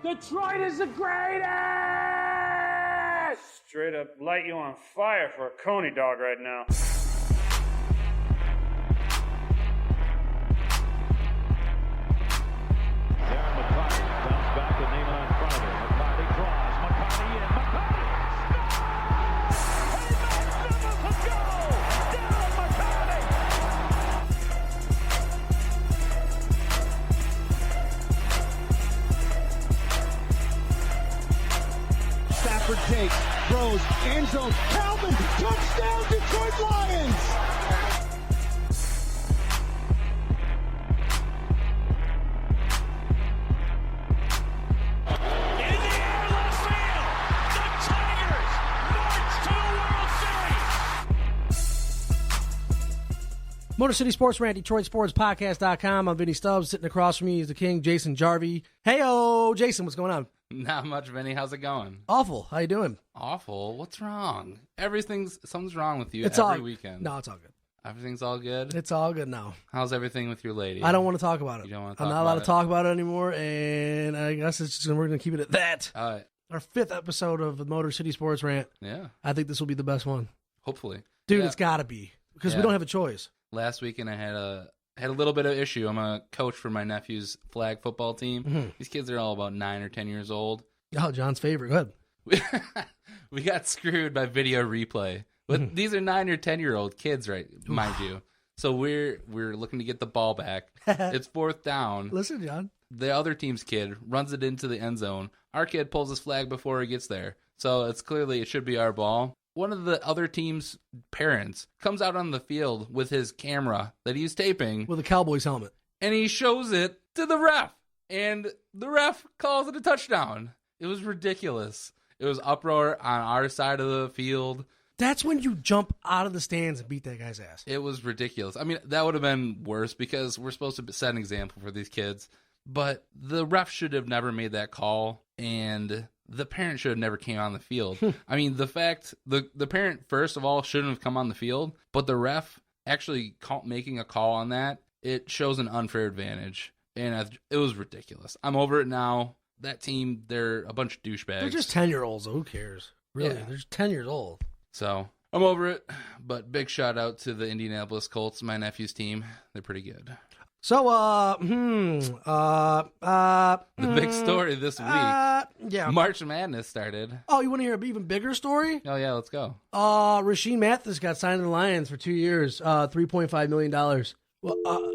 Detroit is the greatest! Straight up light you on fire for a Coney dog right now. Takes, throws, end zone, Calvin, touchdown, Detroit Lions! In the air, left field, the Tigers march to the World Series! Motor City Sports Rant, DetroitSportsPodcast.com. I'm Vinny Stubbs. Sitting across from me is the king, Jason Jarvi. Hey-o, Jason, what's going on? Not much, Vinny. How's it going? Awful. How you doing? Awful? What's wrong? Something's wrong with you It's every all, weekend. No, it's all good. Everything's all good? It's all good now. How's everything with your lady? I don't want to talk about it. You don't want to I'm talk not about allowed to talk about it anymore, and I guess we're going to keep it at that. All right. Our 5th episode of the Motor City Sports Rant. Yeah. I think this will be the best one. Hopefully. Dude, Yeah. It's got to be, because we don't have a choice. Last weekend I had a little bit of issue. I'm a coach for my nephew's flag football team. Mm-hmm. These kids are all about 9 or 10 years old. Oh, John's favorite. Go ahead. We got screwed by video replay. But these are 9 or 10-year-old kids, right? Mind you. So we're looking to get the ball back. It's 4th down. Listen, John. The other team's kid runs it into the end zone. Our kid pulls his flag before he gets there. So it should be our ball. One of the other team's parents comes out on the field with his camera that he's taping. With a Cowboys helmet. And he shows it to the ref. And the ref calls it a touchdown. It was ridiculous. It was uproar on our side of the field. That's when you jump out of the stands and beat that guy's ass. It was ridiculous. I mean, that would have been worse because we're supposed to set an example for these kids. But the ref should have never made that call, and the parent should have never came on the field. I mean, the parent, first of all, shouldn't have come on the field, but the ref actually making a call on that, it shows an unfair advantage. And it was ridiculous. I'm over it now. That team, they're a bunch of douchebags. They're just 10-year-olds, so who cares? Really, Yeah. they're just 10 years old. So I'm over it. But big shout out to the Indianapolis Colts, my nephew's team. They're pretty good. So, The big story this week. Yeah. March Madness started. Oh, you want to hear an even bigger story? Oh, yeah, let's go. Rashean Mathis got signed to the Lions for 2 years, $3.5 million. Well,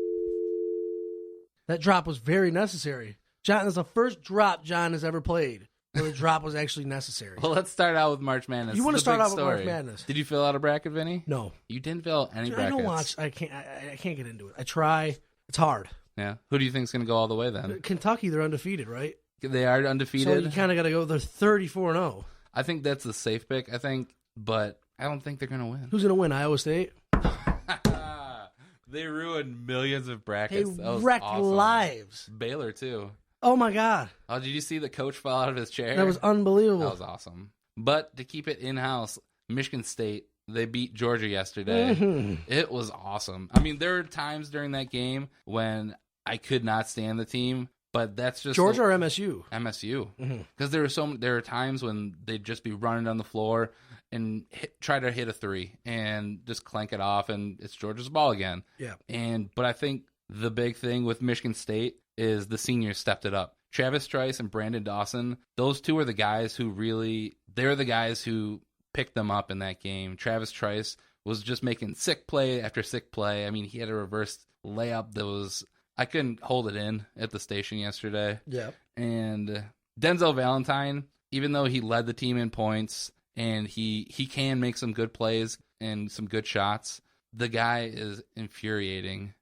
that drop was very necessary. John, it's the first drop John has ever played where the drop was actually necessary. Well, let's start out with March Madness. You want to The start big out with story. March Madness? Did you fill out a bracket, Vinny? No. You didn't fill out any Dude, brackets. I don't watch. I can't get into it. I try. It's hard. Yeah. Who do you think's going to go all the way then? Kentucky, they're undefeated, right? They are So undefeated. you kind of got to go. They're 34-0. I think that's a safe pick, but I don't think they're going to win. Who's going to win? Iowa State? They ruined millions of They brackets. That was wrecked awesome. lives. Baylor, too. Oh, my God. Oh, did you see the coach fall out of his chair? That was unbelievable. That was awesome. But to keep it in-house, Michigan State, they beat Georgia yesterday. Mm-hmm. It was awesome. I mean, there were times during that game when I could not stand the team, but that's just Georgia or MSU? MSU. Mhm. Because there were times when they'd just be running on the floor and try to hit a three and just clank it off, and it's Georgia's ball again. Yeah. But I think the big thing with Michigan State is the seniors stepped it up. Travis Trice and Brandon Dawson, those two are the guys who they're the guys who picked them up in that game. Travis Trice was just making sick play after sick play. I mean, he had a reverse layup that was, I couldn't hold it in at the station yesterday. Yeah. And Denzel Valentine, even though he led the team in points and he can make some good plays and some good shots, the guy is infuriating.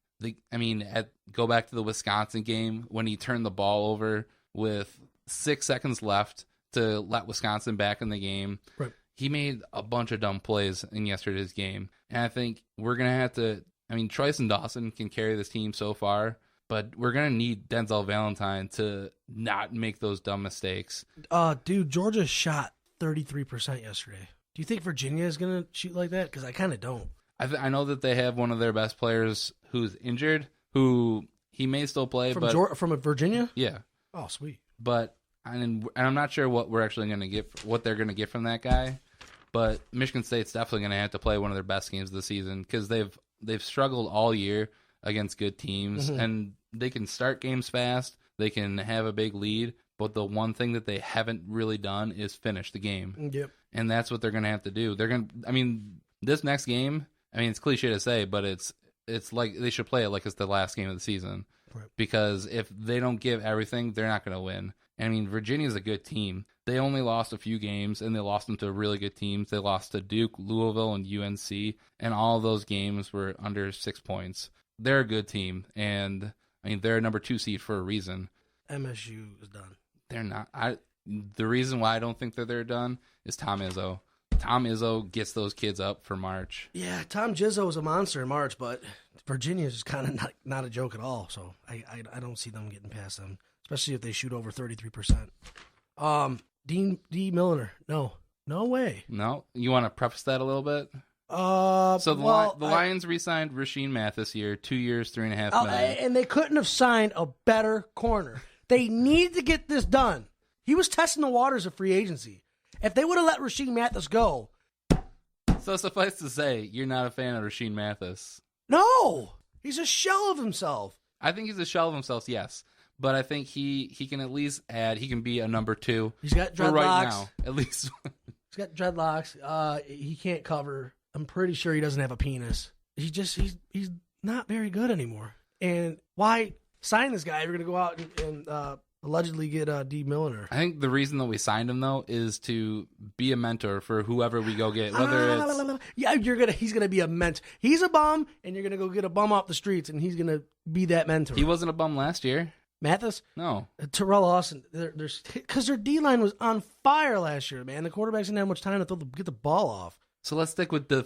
Go back to the Wisconsin game when he turned the ball over with 6 seconds left to let Wisconsin back in the game. Right. He made a bunch of dumb plays in yesterday's game. And I think we're going to have to, Trice and Dawson can carry this team so far, but we're going to need Denzel Valentine to not make those dumb mistakes. Dude, Georgia shot 33% yesterday. Do you think Virginia is going to shoot like that? Because I kind of don't. I know that they have one of their best players who's injured, who he may still play. From Virginia? Yeah. Oh, sweet. But and I'm not sure what we're actually going to get, what they're going to get from that guy. But Michigan State's definitely going to have to play one of their best games of the season because they've struggled all year against good teams, and they can start games fast. They can have a big lead, but the one thing that they haven't really done is finish the game. Yep. And that's what they're going to have to do. This next game, it's cliche to say, but it's like they should play it like it's the last game of the season. Right. Because if they don't give everything, they're not going to win. Virginia's a good team. They only lost a few games, and they lost them to really good teams. They lost to Duke, Louisville, and UNC, and all of those games were under 6 points. They're a good team, and they're a number 2 seed for a reason. MSU is done. They're not. The reason why I don't think that they're done is Tom Izzo. Tom Izzo gets those kids up for March. Yeah, Tom Izzo is a monster in March, but Virginia's just kind of not a joke at all. So I don't see them getting past them, especially if they shoot over 33%. Dee Milner, no way. No, you want to preface that a little bit? The Lions re-signed Rashean Mathis here, 2 years, $3.5 million. And they couldn't have signed a better corner. They need to get this done. He was testing the waters of free agency. If they would have let Rashean Mathis go. So suffice to say, you're not a fan of Rashean Mathis. No, he's a shell of himself. I think he's a shell of himself, yes. But I think he can at least add, he can be a number 2. He's got dreadlocks. For right now, at least. He's got dreadlocks. He can't cover. I'm pretty sure he doesn't have a penis. He's not very good anymore. And why sign this guy if you're going to go out and allegedly get Dee Milner? I think the reason that we signed him, though, is to be a mentor for whoever we go get. Whether it's... Yeah, he's going to be a mentor. He's a bum, and you're going to go get a bum off the streets, and he's going to be that mentor. He wasn't a bum last year. Mathis? No. Terrell Austin. Because their D-line was on fire last year, man. The quarterbacks didn't have much time to get the ball off. So let's stick with the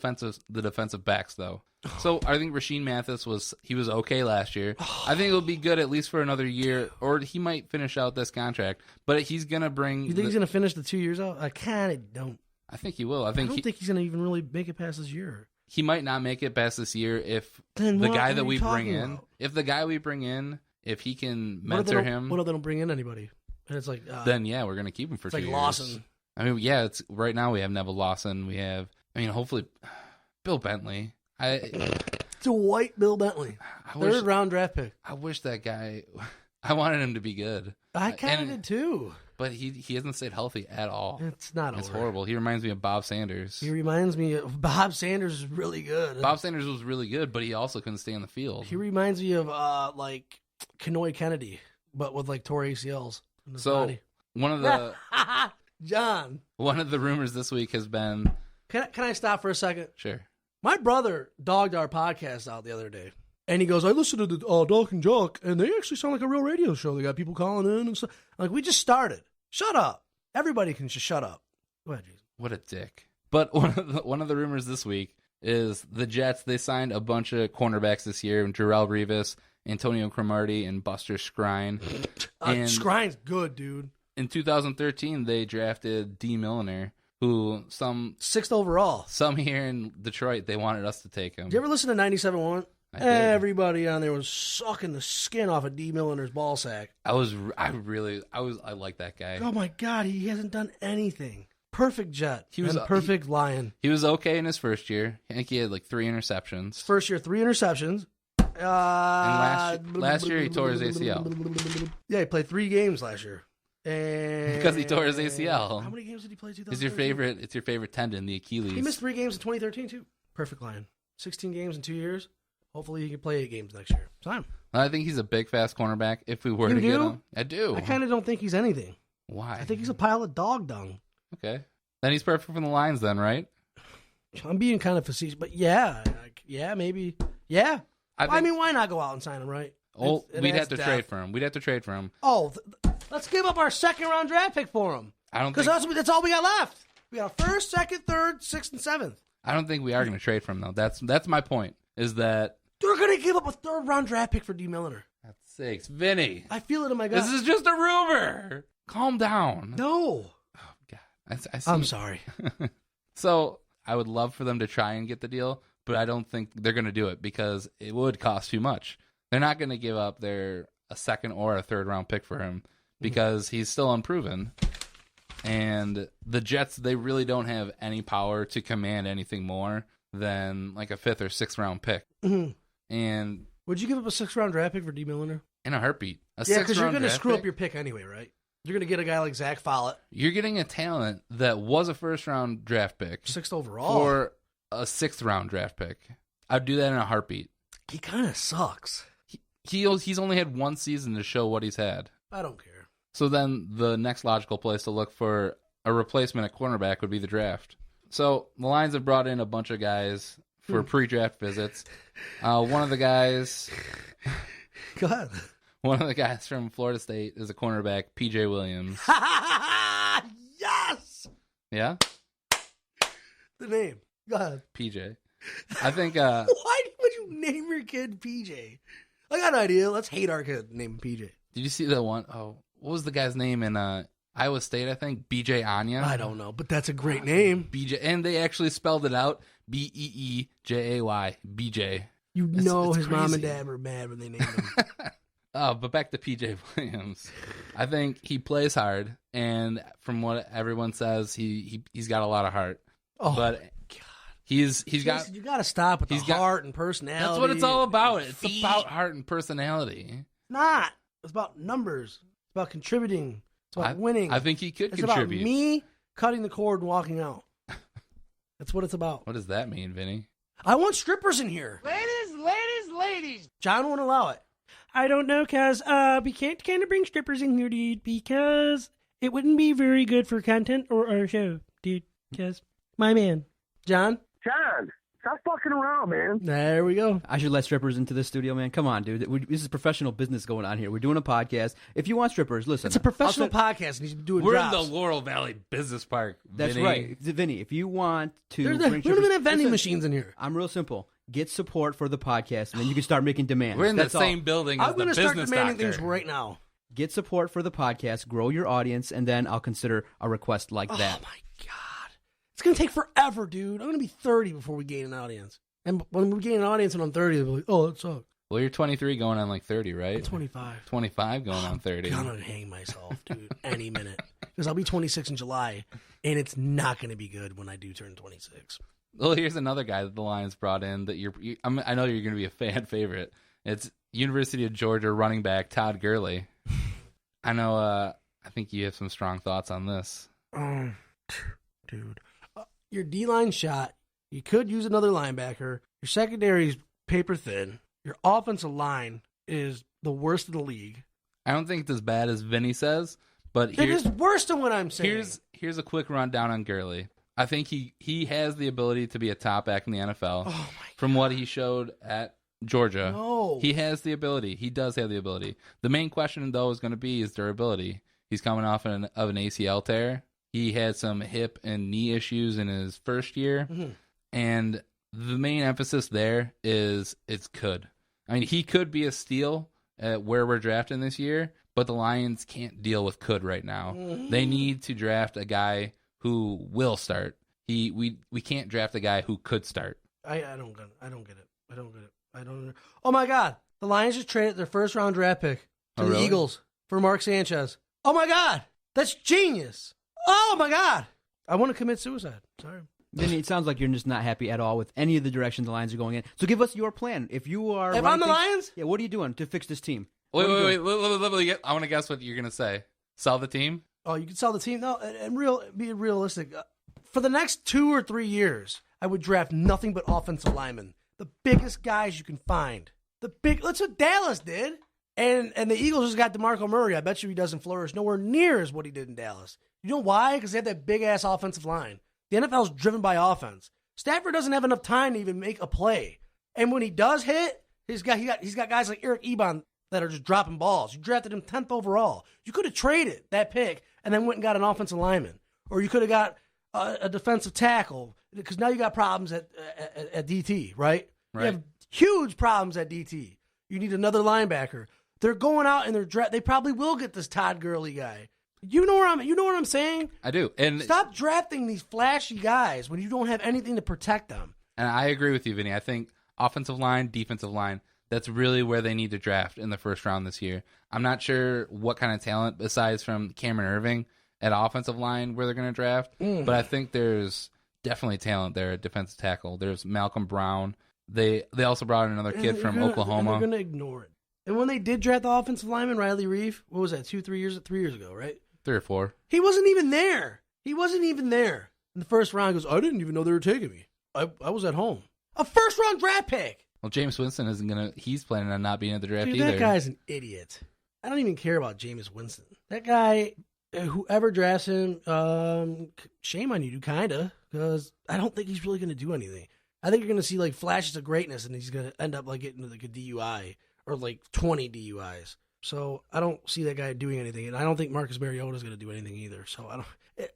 defensive backs, though. So I think Rashean Mathis was okay last year. I think it'll be good at least for another year, or he might finish out this contract. But he's going to bring... You think he's going to finish the 2 years out? I kind of don't. I think he will. I don't think he's going to even really make it past this year. He might not make it past this year if then the what guy are that you we bring talking in... about? If the guy we bring in... If he can mentor him, what if they don't bring in anybody? And it's like then yeah, we're gonna keep him for 2 like years. Lawson. It's right now we have Neville Lawson. We have hopefully Bill Bentley. It's a white Bill Bentley, third round draft pick. I wish that guy. I wanted him to be good. I kind of did too. But he hasn't stayed healthy at all. It's not. It's horrible. He reminds me of Bob Sanders. He reminds me of Bob Sanders is really good. Bob Sanders was really good, but he also couldn't stay on the field. He reminds me of like Kenoy Kennedy, but with like tore ACLs in his body. One of the John. One of the rumors this week has been. Can I stop for a second? Sure. My brother dogged our podcast out the other day. And he goes, I listened to the Doc and Jock, and they actually sound like a real radio show. They got people calling in and stuff. I'm like, we just started. Shut up. Everybody can just shut up. Go ahead, Jason. What a dick. But one of the rumors this week is the Jets, they signed a bunch of cornerbacks this year, Jarrell Revis, Antonio Cromartie, and Buster Skrine. And Skrine's good, dude. In 2013, they drafted Dee Milner, who 6th overall. Some here in Detroit, they wanted us to take him. Did you ever listen to 97.1? Everybody on there was sucking the skin off of Dee Milner's ball sack. I like that guy. Oh my God, he hasn't done anything. Perfect Jet. He was a perfect Lion. He was okay in his first year. I think he had like 3 interceptions. First year, 3 interceptions. And last year he tore his ACL. Yeah, he played 3 games last year. And because he tore his ACL. How many games did he play? It's your favorite tendon, the Achilles. He missed 3 games in 2013 too. Perfect Lion. 16 games in 2 years. Hopefully he can play 8 games next year. Time. I think he's a big, fast cornerback. If we were to get him, I do. I kind of don't think he's anything. Why? I think he's a pile of dog dung. Okay, then he's perfect for the Lions, then, right? I'm being kind of facetious, but yeah, maybe, yeah. I mean, why not go out and sign him, right? Oh, we'd have to trade for him. Oh, let's give up our 2nd round draft pick for him. I don't because that's all we got left. We got 1st, 2nd, 3rd, 6th, and 7th. I don't think we are going to trade for him though. That's my point. Is that they're going to give up a 3rd round draft pick for Dee Milner? That's 6, Vinny. I feel it in my gut. This is just a rumor. Calm down. No. Oh God, I'm sorry. So I would love for them to try and get the deal, but I don't think they're going to do it because it would cost too much. They're not going to give up a 2nd or a 3rd round pick for him because he's still unproven. And the Jets, they really don't have any power to command anything more than like a 5th or 6th round pick. Mm-hmm. And would you give up a 6th round draft pick for Dee Milner? In a heartbeat. Yeah, because you're going to screw up your pick anyway, right? You're going to get a guy like Zach Follett. You're getting a talent that was a 1st round draft pick. 6th overall. For a 6th round draft pick. I'd do that in a heartbeat. He kind of sucks. He's only had 1 season to show what he's had. I don't care. So then the next logical place to look for a replacement at cornerback would be the draft. So the Lions have brought in a bunch of guys for pre-draft visits. One of the guys... Go ahead. One of the guys from Florida State is a cornerback, P.J. Williams. Yes! Yeah? The name. Go ahead. P.J. I think... Why would you name your kid P.J.? I got an idea. Let's hate our kid. Name him P.J. Did you see that one? Oh, what was the guy's name in Iowa State, I think? B.J. Anya? I don't know, but that's a great name. B.J. And they actually spelled it out. B-E-E-J-A-Y. B.J. His crazy. mom and dad were mad when they named him. But back to P.J. Williams. I think he plays hard, and from what everyone says, he's got a lot of heart. Oh, but God. He's got... You got to stop with the heart and personality. That's what it's all about. It's about heart and personality. It's not. It's about numbers. It's about contributing. It's about winning. I think he could it's contribute. It's about me cutting the cord and walking out. That's what it's about. What does that mean, Vinny? I want strippers in here. Ladies. John won't allow it. I don't know, cuz we can't kind of bring strippers in here, dude, because it wouldn't be very good for content or our show, dude, cuz my man. John, Stop fucking around, man. there we go. I should let strippers into the studio, man. Come on, dude. This is professional business going on here. We're doing a podcast. If you want strippers, listen. It's a professional podcast, and he's doing We're drops. in the Laurel Valley Business Park, That's Vinny. right. Vinny, if you want to We bring don't strippers... even have vending Listen, machines in here. I'm real simple. Get support for the podcast, and then you can start making demands. We're in That's the all. same building as I'm the going to start business demanding doctor. things right now. Get support for the podcast, grow your audience, and then I'll consider a request like that. Oh, my God. It's going to take forever, dude. I'm going to be 30 before we gain an audience. And when we gain an audience and I'm 30, they'll be like, oh, that sucks. Well, you're 23 going on like 30, right? I'm 25. 25 going on 30. I'm going to hang myself, dude, any minute. Because I'll be 26 in July, and it's not going to be good when I do turn 26. Well, here's another guy that the Lions brought in that I know you're going to be a fan favorite. It's University of Georgia running back Todd Gurley. I know. I think you have some strong thoughts on this. Dude. Your D-line shot. You could use another linebacker. Your secondary's paper thin. Your offensive line is the worst in the league. I don't think it's as bad as Vinny says, but It is worse than what I'm saying. here's a quick rundown on Gurley. I think he has the ability to be a top back in the NFL. Oh, my God. From what he showed at Georgia. No. He has the ability. He does have the ability. The main question, though, is going to be his durability. He's coming off of an ACL tear. He had some hip and knee issues in his first year. Mm-hmm. And the main emphasis there is it's could. I mean, he could be a steal at where we're drafting this year, but the Lions can't deal with could right now. Mm-hmm. They need to draft a guy who will start. We can't draft a guy who could start. I don't get it. Oh, my God. The Lions just traded their first-round draft pick to the really? Eagles for Mark Sanchez. Oh, my God. That's genius. Oh, my God. I want to commit suicide. Sorry. Vinny, it sounds like you're just not happy at all with any of the directions the Lions are going in. So give us your plan. If you are... If I'm the Lions? Yeah, what are you doing to fix this team? Wait. What are you doing? Let me I want to guess what you're going to say. Sell the team? Oh, you can sell the team? No, and be realistic. For the next 2 or 3 years, I would draft nothing but offensive linemen. The biggest guys you can find. That's what Dallas did. And the Eagles just got DeMarco Murray. I bet you he doesn't flourish nowhere near as what he did in Dallas. You know why? Because they have that big-ass offensive line. The NFL is driven by offense. Stafford doesn't have enough time to even make a play. And when he does hit, he's got guys like Eric Ebron that are just dropping balls. You drafted him 10th overall. You could have traded that pick and then went and got an offensive lineman. Or you could have got a defensive tackle, because now you got problems at DT, right? You have huge problems at DT. You need another linebacker. They're going out and they probably will get this Todd Gurley guy. You know what I'm saying? I do. And stop drafting these flashy guys when you don't have anything to protect them. And I agree with you, Vinny. I think offensive line, defensive line, That's really where they need to draft in the first round this year. I'm not sure what kind of talent, besides from Cameron Irving at offensive line, where they're going to draft. But I think there's definitely talent there at defensive tackle. There's Malcolm Brown. They also brought in another kid from Oklahoma. They're going to ignore it. And when they did draft the offensive lineman, Riley Reeve, what was that, 3 years ago, right? 3 or 4. He wasn't even there. He wasn't even there. In the first round, he goes, I didn't even know they were taking me. I was at home. A first-round draft pick. Well, Jameis Winston isn't he's planning on not being at the draft Dude, either. that guy's an idiot. I don't even care about Jameis Winston. That guy, whoever drafts him, shame on you, dude, kind of, because I don't think he's really going to do anything. I think you're going to see like flashes of greatness, and he's going to end up like getting like a DUI or like 20 DUIs. So I don't see that guy doing anything, and I don't think Marcus Mariota is going to do anything either. So I don't.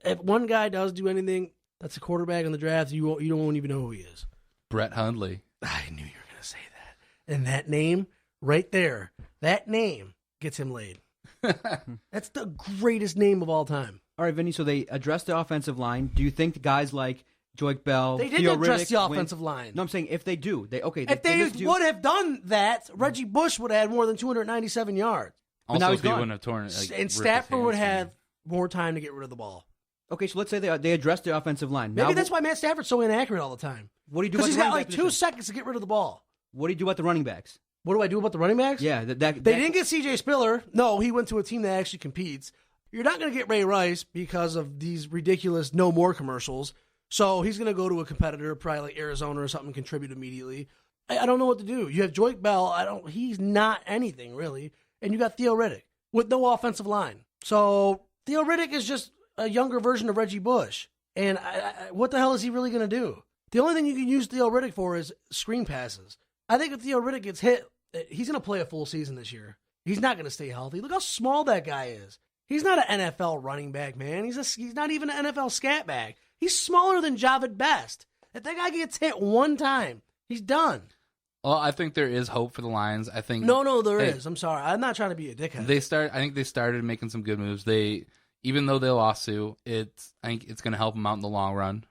If one guy does do anything, that's a quarterback in the draft. You won't even know who he is. Brett Hundley. I knew you were going to say that. And that name right there, that name gets him laid. That's the greatest name of all time. All right, Vinny, so they addressed the offensive line. Do you think the guys like Joique Bell, They didn't Theo address Riddick, the offensive line. No, I'm saying if they do. If they would have done that, Reggie Bush would have had more than 297 yards. Also, now he's if he gone. wouldn't have torn it. And Stafford would have more time to get rid of the ball. Okay, so let's say they addressed the offensive line. Maybe Now, that's why Matt Stafford's so inaccurate all the time. What do you do Because about he's the got running like back 2 position? seconds to get rid of the ball. What do you do about the running backs? What do I do about the running backs? Yeah, They didn't get C.J. Spiller. No, he went to a team that actually competes. You're not going to get Ray Rice because of these ridiculous no more commercials. So he's going to go to a competitor, probably like Arizona or something, and contribute immediately. I don't know what to do. You have Joique Bell. He's not anything, really. And you got Theo Riddick with no offensive line. So Theo Riddick is just a younger version of Reggie Bush. And what the hell is he really going to do? The only thing you can use Theo Riddick for is screen passes. I think if Theo Riddick gets hit, he's going to play a full season this year. He's not going to stay healthy. Look how small that guy is. He's not an NFL running back, man. He's not even an NFL scat bag. He's smaller than Javid Best. If that guy gets hit one time, he's done. Well, I think there is hope for the Lions. I think No, there is. I'm sorry. I'm not trying to be a dickhead. I think they started making some good moves. Even though they lost Sue, I think it's going to help them out in the long run.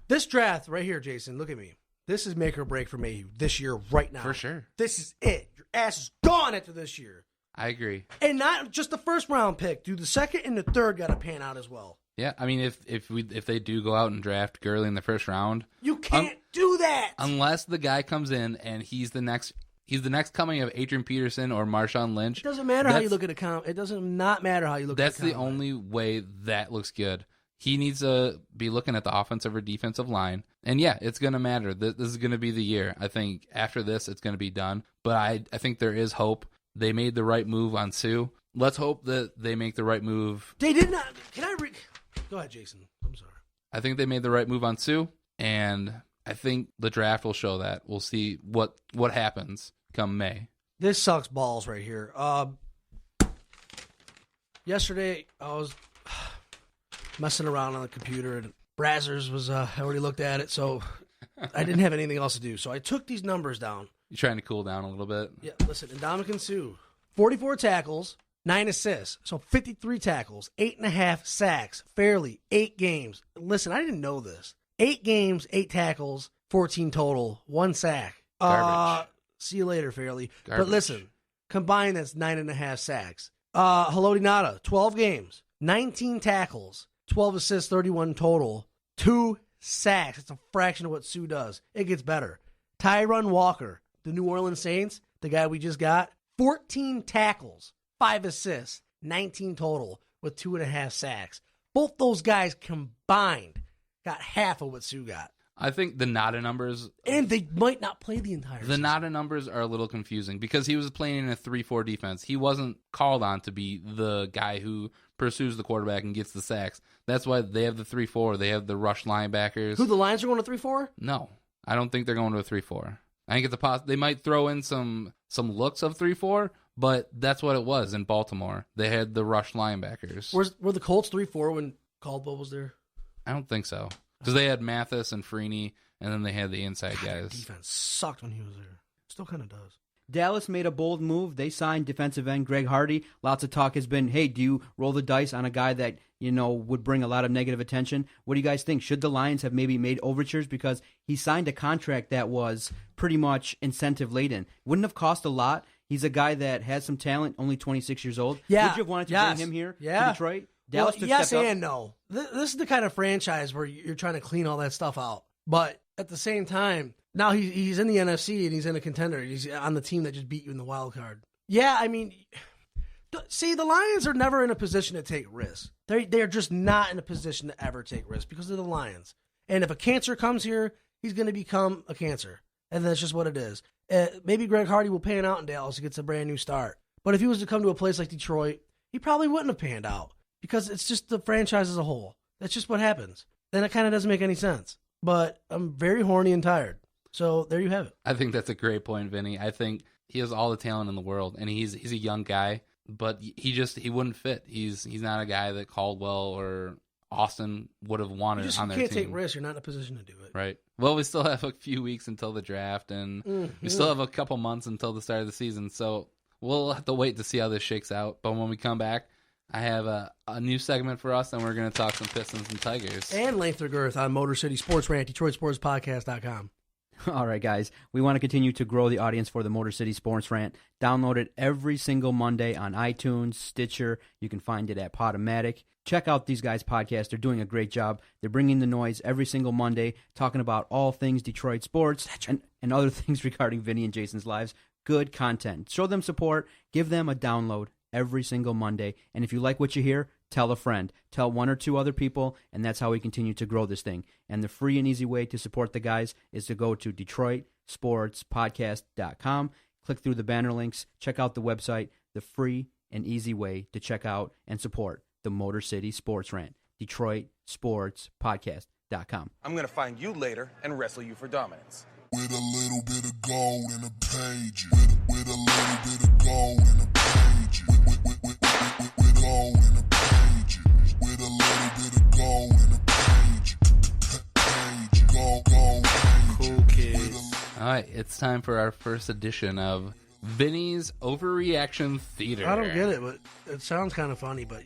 This draft right here, Jason, look at me. This is make or break for me this year, right now. For sure. This is it. Your ass is gone after this year. I agree. And not just the first round pick, dude. The second and the third got to pan out as well. Yeah, I mean, if they do go out and draft Gurley in the first round, You can't do that. unless the guy comes in and he's the next coming of Adrian Peterson or Marshawn Lynch. It doesn't matter how you look at a comp. It doesn't not matter how you look at a That's the combine. only way that looks good. He needs to be looking at the offensive or defensive line. And yeah, it's going to matter. This is going to be the year. I think after this, it's going to be done. But I think there is hope. They made the right move on Sue. Let's hope that they make the right move. They did not. Go ahead, Jason. I'm sorry. I think they made the right move on Sue. And I think the draft will show that. We'll see what happens come May. This sucks balls right here. Yesterday, I was messing around on the computer, and Brazzers was, I already looked at it, so I didn't have anything else to do. So I took these numbers down. You trying to cool down a little bit? Yeah, listen, Ndamukong Suh, 44 tackles, 9 assists, so 53 tackles, 8.5 sacks, fairly, 8 games. Listen, I didn't know this. 8 games, 8 tackles, 14 total, 1 sack. Garbage. See you later, fairly. Garbage. But listen, combined, that's 9.5 sacks. Haloti Ngata, 12 games, 19 tackles, 12 assists, 31 total, 2 sacks. It's a fraction of what Sue does. It gets better. Tyron Walker, the New Orleans Saints, the guy we just got, 14 tackles, 5 assists, 19 total with 2.5 sacks. Both those guys combined got half of what Sue got. I think the Nada numbers... And they might not play the entire The season. Nada numbers are a little confusing because he was playing in a 3-4 defense. He wasn't called on to be the guy who pursues the quarterback and gets the sacks. That's why they have the 3-4. They have the rush linebackers. Who, the Lions are going to 3-4? No, I don't think they're going to a 3-4. I think it's they might throw in some looks of 3-4, but that's what it was in Baltimore. They had the rush linebackers. Were the Colts 3-4 when Caldwell was there? I don't think so. Because they had Mathis and Freeney, and then they had the inside guys. Defense sucked when he was there. Still kind of does. Dallas made a bold move. They signed defensive end Greg Hardy. Lots of talk has been, hey, do you roll the dice on a guy that, would bring a lot of negative attention? What do you guys think? Should the Lions have maybe made overtures? Because he signed a contract that was pretty much incentive-laden. Wouldn't have cost a lot. He's a guy that has some talent, only 26 years old. Yeah. Would you have wanted to bring him here to Detroit? Dallas took yes stepped up. and no. This is the kind of franchise where you're trying to clean all that stuff out. But at the same time, now he's in the NFC and he's in a contender. He's on the team that just beat you in the wild card. Yeah, I mean, see, the Lions are never in a position to take risks. They're just not in a position to ever take risks because they're the Lions. And if a cancer comes here, he's going to become a cancer. And that's just what it is. Maybe Greg Hardy will pan out in Dallas and gets a brand new start. But if he was to come to a place like Detroit, he probably wouldn't have panned out because it's just the franchise as a whole. That's just what happens. Then it kind of doesn't make any sense. But I'm very horny and tired. So there you have it. I think that's a great point, Vinny. I think he has all the talent in the world, and he's a young guy, but he wouldn't fit. He's not a guy that Caldwell or Austin would have wanted on their team. You can't take risks. You're not in a position to do it. Right. Well, we still have a few weeks until the draft, and we still have a couple months until the start of the season, so we'll have to wait to see how this shakes out. But when we come back, I have a new segment for us, and we're going to talk some Pistons and Tigers. And length or girth on Motor City Sports Rant, DetroitSportsPodcast.com. All right, guys. We want to continue to grow the audience for the Motor City Sports Rant. Download it every single Monday on iTunes, Stitcher. You can find it at Podomatic. Check out these guys' podcast. They're doing a great job. They're bringing the noise every single Monday, talking about all things Detroit sports and other things regarding Vinny and Jason's lives. Good content. Show them support. Give them a download every single Monday. And if you like what you hear, tell a friend. Tell one or two other people, and that's how we continue to grow this thing. And the free and easy way to support the guys is to go to DetroitSportsPodcast.com. Click through the banner links. Check out the website. The free and easy way to check out and support the Motor City Sports Rant. DetroitSportsPodcast.com. I'm going to find you later and wrestle you for dominance. With a little bit of gold in the page. With a little bit of gold in the page. With gold in the page. With a little bit of gold in the page. Gold, Cool kids. All right, it's time for our first edition of Vinny's Overreaction Theater. I don't get it, but it sounds kind of funny. But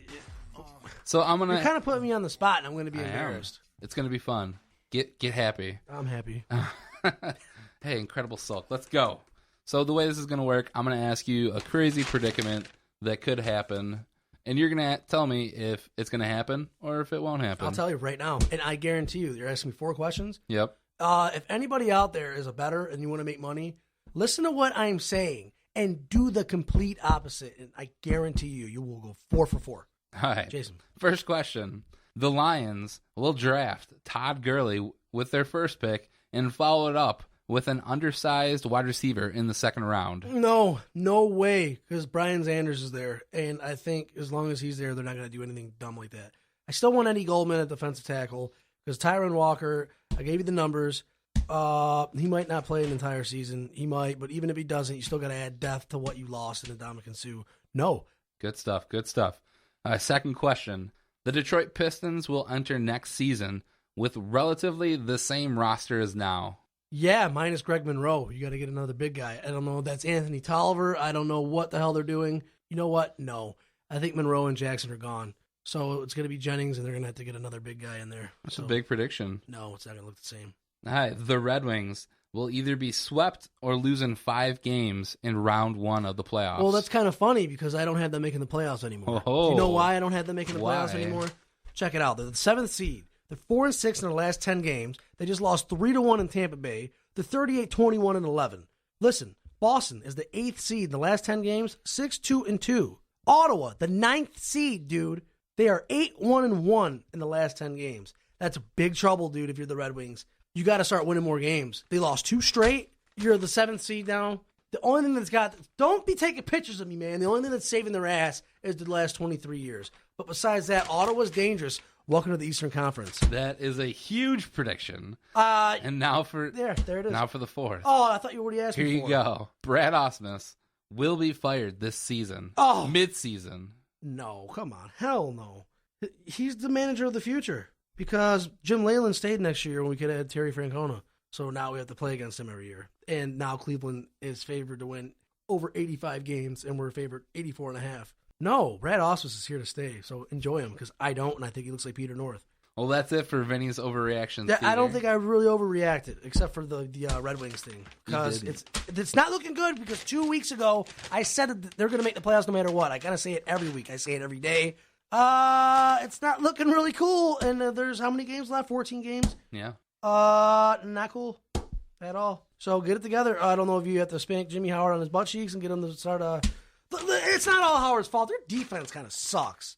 so I'm gonna. You're kind of putting me on the spot, and I'm going to be embarrassed. It's going to be fun. Get happy. I'm happy. Hey, Incredible Sulk. Let's go. So the way this is going to work, I'm going to ask you a crazy predicament that could happen, and you're going to tell me if it's going to happen or if it won't happen. I'll tell you right now, and I guarantee you're asking me 4 questions. Yep. If anybody out there is a bettor and you want to make money, listen to what I'm saying and do the complete opposite, and I guarantee you will go 4 for 4. All right. Jason. First question. The Lions will draft Todd Gurley with their first pick and follow it up with an undersized wide receiver in the second round. No way, because Brian Sanders is there, and I think as long as he's there, they're not going to do anything dumb like that. I still want Eddie Goldman at defensive tackle, because Tyron Walker, I gave you the numbers, he might not play an entire season. He might, but even if he doesn't, you still got to add depth to what you lost in the Ndamukong Suh. No. Good stuff. Second question. The Detroit Pistons will enter next season with relatively the same roster as now. Yeah, minus Greg Monroe. You got to get another big guy. I don't know if that's Anthony Tolliver. I don't know what the hell they're doing. You know what? No. I think Monroe and Jackson are gone. So it's going to be Jennings, and they're going to have to get another big guy in there. That's a big prediction. No, it's not going to look the same. All right, the Red Wings will either be swept or lose in 5 games in round 1 of the playoffs. Well, that's kind of funny because I don't have them making the playoffs anymore. Oh. Do you know why I don't have them making the playoffs Why? anymore? Check it out. They're the 7th seed. They're 4-6 in their last 10 games. They just lost 3-1 in Tampa Bay. They're 38-21-11. Listen, Boston is the 8th seed in the last 10 games, 6-2-2. Ottawa, the 9th seed, dude. They are 8-1-1 in the last 10 games. That's big trouble, dude, if you're the Red Wings. You got to start winning more games. They lost 2 straight. You're the 7th seed now. The only thing that's got... Don't be taking pictures of me, man. The only thing that's saving their ass is the last 23 years. But besides that, Ottawa's dangerous. Welcome to the Eastern Conference. That is a huge prediction. And now for... There it is. Now for the 4th. Oh, I thought you already asked me Here you go. Brad Osmus will be fired this season. Oh. Mid-season. No, come on. Hell no. He's the manager of the future. Because Jim Leyland stayed next year when we could have had Terry Francona. So now we have to play against him every year. And now Cleveland is favored to win over 85 games, and we're favored 84.5. No, Brad Osmus is here to stay, so enjoy him, because I don't, and I think he looks like Peter North. Well, that's it for Vinny's overreaction. Yeah, I don't think I really overreacted, except for the Red Wings thing, because it's not looking good. Because 2 weeks ago I said that they're going to make the playoffs no matter what. I gotta say it every week. I say it every day. It's not looking really cool. And there's how many games left? 14 games. Yeah. Not cool at all. So get it together. I don't know if you have to spank Jimmy Howard on his butt cheeks and get him to start. It's not all Howard's fault. Their defense kind of sucks,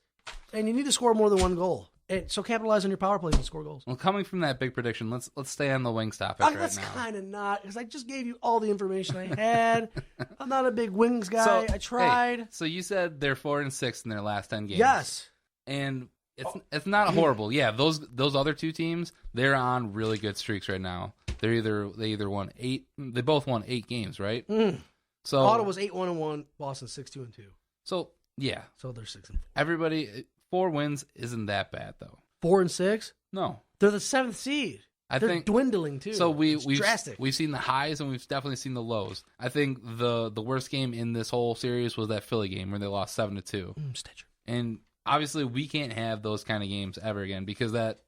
and you need to score more than one goal. So capitalize on your power plays and score goals. Well, coming from that big prediction, let's stay on the Wings topic right that's now. That's kind of not, because I just gave you all the information I had. I'm not a big Wings guy. I tried. Hey, so you said they're 4-6 in their last 10 games. Yes. And it's not horrible. Yeah, those other two teams, they're on really good streaks right now. They either won 8. They both won 8 games, right? So Ottawa's 8-1-1. Boston 6-2-2. So yeah. So they're 6-4. Everybody. 4 wins isn't that bad, though. 4-6? No. They're the 7th seed. They're think dwindling, too. So we've drastic. We've seen the highs, and we've definitely seen the lows. I think the worst game in this whole series was that Philly game where they lost 7-2. Stitcher. And obviously, we can't have those kind of games ever again, because that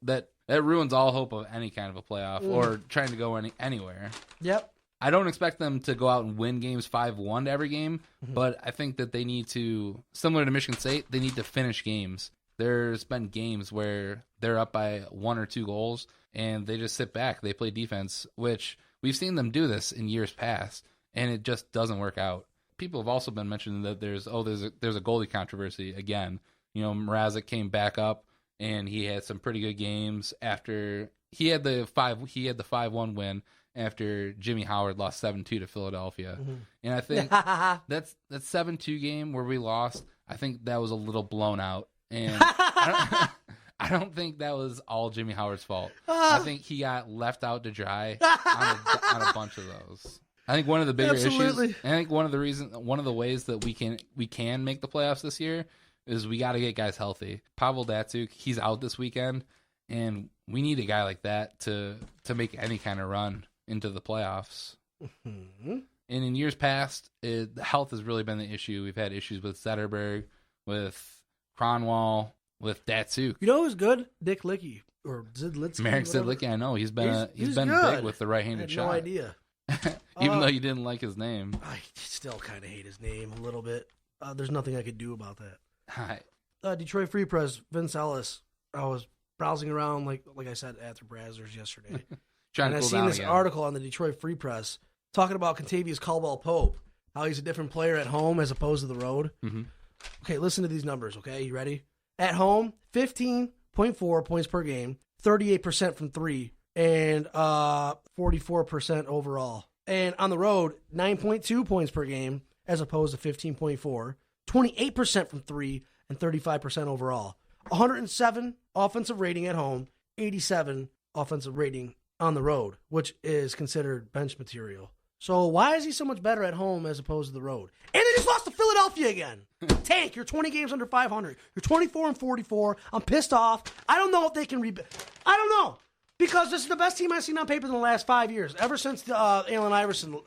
ruins all hope of any kind of a playoff or trying to go anywhere. Yep. I don't expect them to go out and win games 5-1 every game, but I think that they need to, similar to Michigan State, they need to finish games. There's been games where they're up by 1 or 2 goals, and they just sit back. They play defense, which we've seen them do this in years past, and it just doesn't work out. People have also been mentioning that there's a goalie controversy again. You know, Mrazek came back up, and he had some pretty good games after he had the 5-1 win after Jimmy Howard lost 7-2 to Philadelphia. And I think that 7-2 game where we lost, I think that was a little blown out. And I don't think that was all Jimmy Howard's fault. I think he got left out to dry on a bunch of those. I think one of the bigger issues, I think one of the ways that we can make the playoffs this year is we got to get guys healthy. Pavel Datsyuk, he's out this weekend, and we need a guy like that to make any kind of run into the playoffs. And in years past, the health has really been the issue. We've had issues with Zetterberg, with Kronwall, with Datsyuk. You know who's good? Dick Licky or Zidlitsky. Marek Zidlicky, I know he's been good. big with the right-handed shot. No idea. Even though you didn't like his name, I still kind of hate his name a little bit. There's nothing I could do about that. Hi. Detroit Free Press, Vince Ellis. I was browsing around, like I said, after Brazzers yesterday, and I seen this article on the Detroit Free Press talking about Contavious Caldwell-Pope, how he's a different player at home as opposed to the road. Okay, listen to these numbers, okay? You ready? At home, 15.4 points per game, 38% from 3, and 44% overall. And on the road, 9.2 points per game as opposed to 15.4, 28% from 3, and 35% overall. 107 offensive rating at home, 87 offensive rating on the road, which is considered bench material. So why is he so much better at home as opposed to the road? And they just lost to Philadelphia again. Tank, you're 20 games under 500. You're 24-44. I'm pissed off. I don't know if they can I don't know. Because this is the best team I've seen on paper in the last 5 years. Ever since the Allen Iverson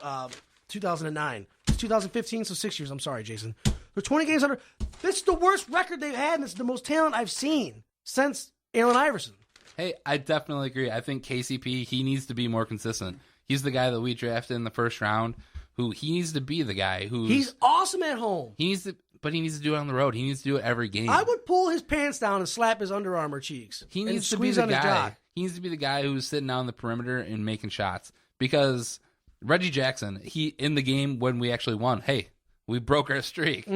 2009. It's 2015, so 6 years. I'm sorry, Jason. They're 20 games under. This is the worst record they've had, and it's the most talent I've seen since Allen Iverson. Hey, I definitely agree. I think KCP, he needs to be more consistent. He's the guy that we drafted in the first round. He needs to be the guy who he's awesome at home. But he needs to do it on the road. He needs to do it every game. I would pull his pants down and slap his Under Armour cheeks. He needs to be the guy. He needs to be the guy who's sitting down the perimeter and making shots. Because Reggie Jackson, he in the game when we actually won, hey, we broke our streak.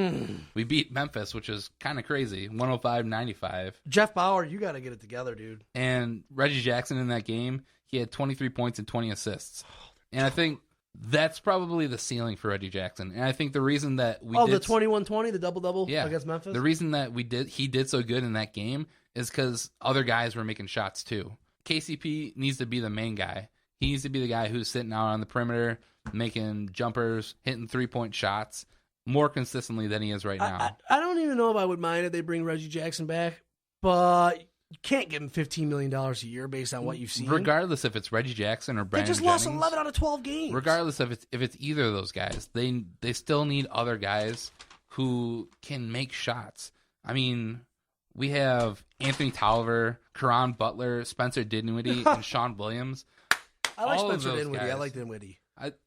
We beat Memphis, which is kind of crazy, 105-95. Jeff Bauer, you got to get it together, dude. And Reggie Jackson in that game, he had 23 points and 20 assists. And I think that's probably the ceiling for Reggie Jackson. And I think the reason that we the 21-20, the double-double against Memphis? The reason that he did so good in that game is because other guys were making shots too. KCP needs to be the main guy. He needs to be the guy who's sitting out on the perimeter, making jumpers, hitting three-point shots more consistently than he is right now. I don't even know if I would mind if they bring Reggie Jackson back, but You can't give him $15 million a year based on what you've seen. Regardless if it's Reggie Jackson or they Brandon just Jennings, lost 11 out of 12 games. regardless if it's either of those guys, they still need other guys who can make shots. I mean, we have Anthony Tolliver, Caron Butler, Spencer Dinwiddie, and Sean Williams. I like All of Spencer those Dinwiddie. I guys. like Dinwiddie.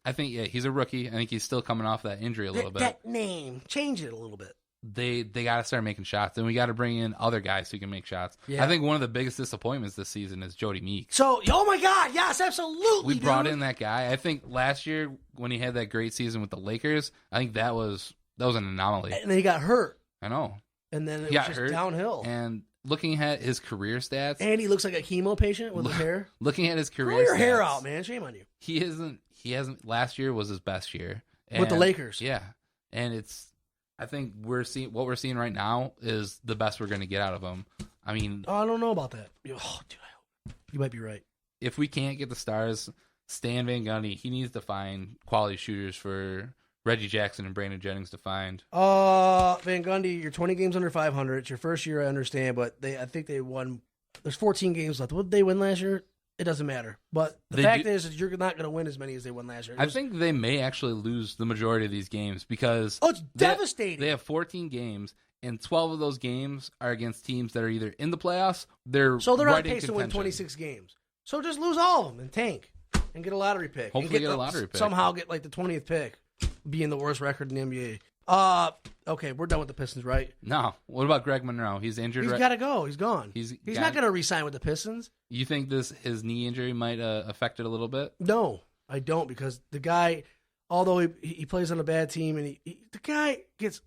I think, yeah, he's a rookie. I think he's still coming off that injury a little bit. That name, change it a little bit. They got to start making shots, and we got to bring in other guys who can make shots. Yeah. I think one of the biggest disappointments this season is Jody Meeks. So, oh my God, yes, absolutely. We brought in that guy. I think last year when he had that great season with the Lakers, I think that was an anomaly. And then he got hurt. I know. And then it He was got just hurt, downhill. And looking at his career stats, And he looks like a chemo patient with his hair. looking at his career Grow your stats, hair out, man. Shame on you. He hasn't. Last year was his best year With the And- Lakers. Yeah, and I think what we're seeing right now is the best we're going to get out of him. I mean, Oh, I don't know about that. Oh, dude, you might be right. if we can't get the stars, Stan Van Gundy, he needs to find quality shooters for Reggie Jackson and Brandon Jennings to find. Van Gundy, you're 20 games under 500. It's your first year, I understand, but I think they won. There's 14 games left. What did they win last year? It doesn't matter. But the fact is you're not going to win as many as they won last year. I think they may actually lose the majority of these games because it's devastating. They have 14 games, and 12 of those games are against teams that are either in the playoffs. They're on right pace in to win contention. 26 games. So just lose all of them and tank and get a lottery pick. Hopefully get a lottery pick. Somehow get like the 20th pick, being the worst record in the NBA. Okay, we're done with the Pistons, right? No. What about Greg Monroe? He's injured. He's got to go. He's gone. He's not going to re-sign with the Pistons. You think his knee injury might affect it a little bit? No, I don't, because the guy, although he plays on a bad team, and the guy gets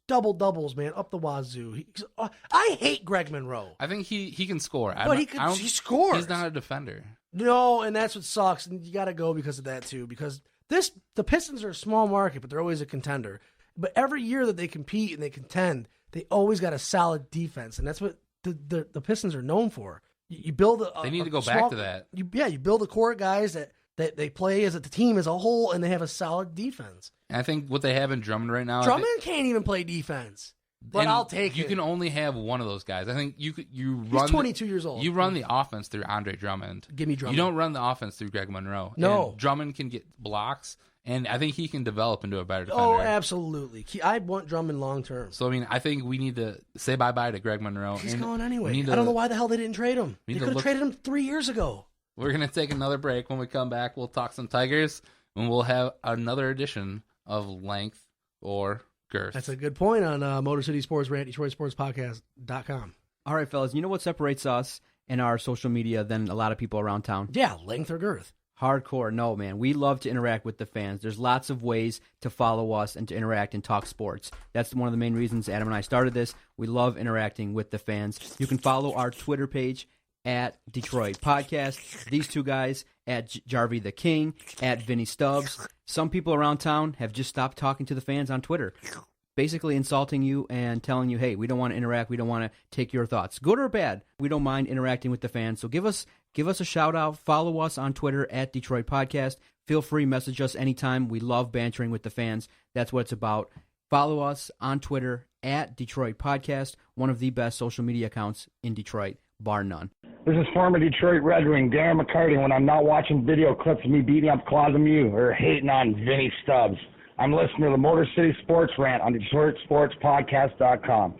double-doubles, man, up the wazoo. I hate Greg Monroe. I think he can score. But he scores. He's not a defender. No, and that's what sucks. And you got to go because of that, too, because the Pistons are a small market, but they're always a contender. But every year that they compete and they contend, they always got a solid defense, and that's what the Pistons are known for. You build they need to go back to that. You build a core of guys that they play as the team as a whole, and they have a solid defense. And I think what they have in Drummond right now. Drummond can't even play defense, but I'll take it. You can only have one of those guys. I think you run. He's 22 years old. You run the offense through Andre Drummond. Give me Drummond. You don't run the offense through Greg Monroe. No, and Drummond can get blocks. And I think he can develop into a better defender. Oh, absolutely. I want Drummond long term. So, I mean, I think we need to say bye-bye to Greg Monroe. He's going anyway. I don't know why the hell they didn't trade him. They could have traded him 3 years ago. We're going to take another break. When we come back, we'll talk some Tigers, and we'll have another edition of Length or Girth. That's a good point on Motor City Sports Rant, DetroitSportsPodcast.com. All right, fellas. You know what separates us and our social media than a lot of people around town? Yeah, length or girth. Hardcore. No, man. We love to interact with the fans. There's lots of ways to follow us and to interact and talk sports. That's one of the main reasons Adam and I started this. We love interacting with the fans. You can follow our Twitter page at Detroit Podcast. These two guys at Jarvi the King, at Vinny Stubbs. Some people around town have just stopped talking to the fans on Twitter, basically insulting you and telling you, hey, we don't want to interact. We don't want to take your thoughts. Good or bad, we don't mind interacting with the fans. So give us a shout out. Follow us on Twitter at Detroit Podcast. Feel free, message us anytime. We love bantering with the fans. That's what it's about. Follow us on Twitter at Detroit Podcast, one of the best social media accounts in Detroit, bar none. This is former Detroit Red Wing Darren McCarty when I'm not watching video clips of me beating up Closet Mew or hating on Vinny Stubbs. I'm listening to the Motor City Sports Rant on DetroitSportsPodcast.com.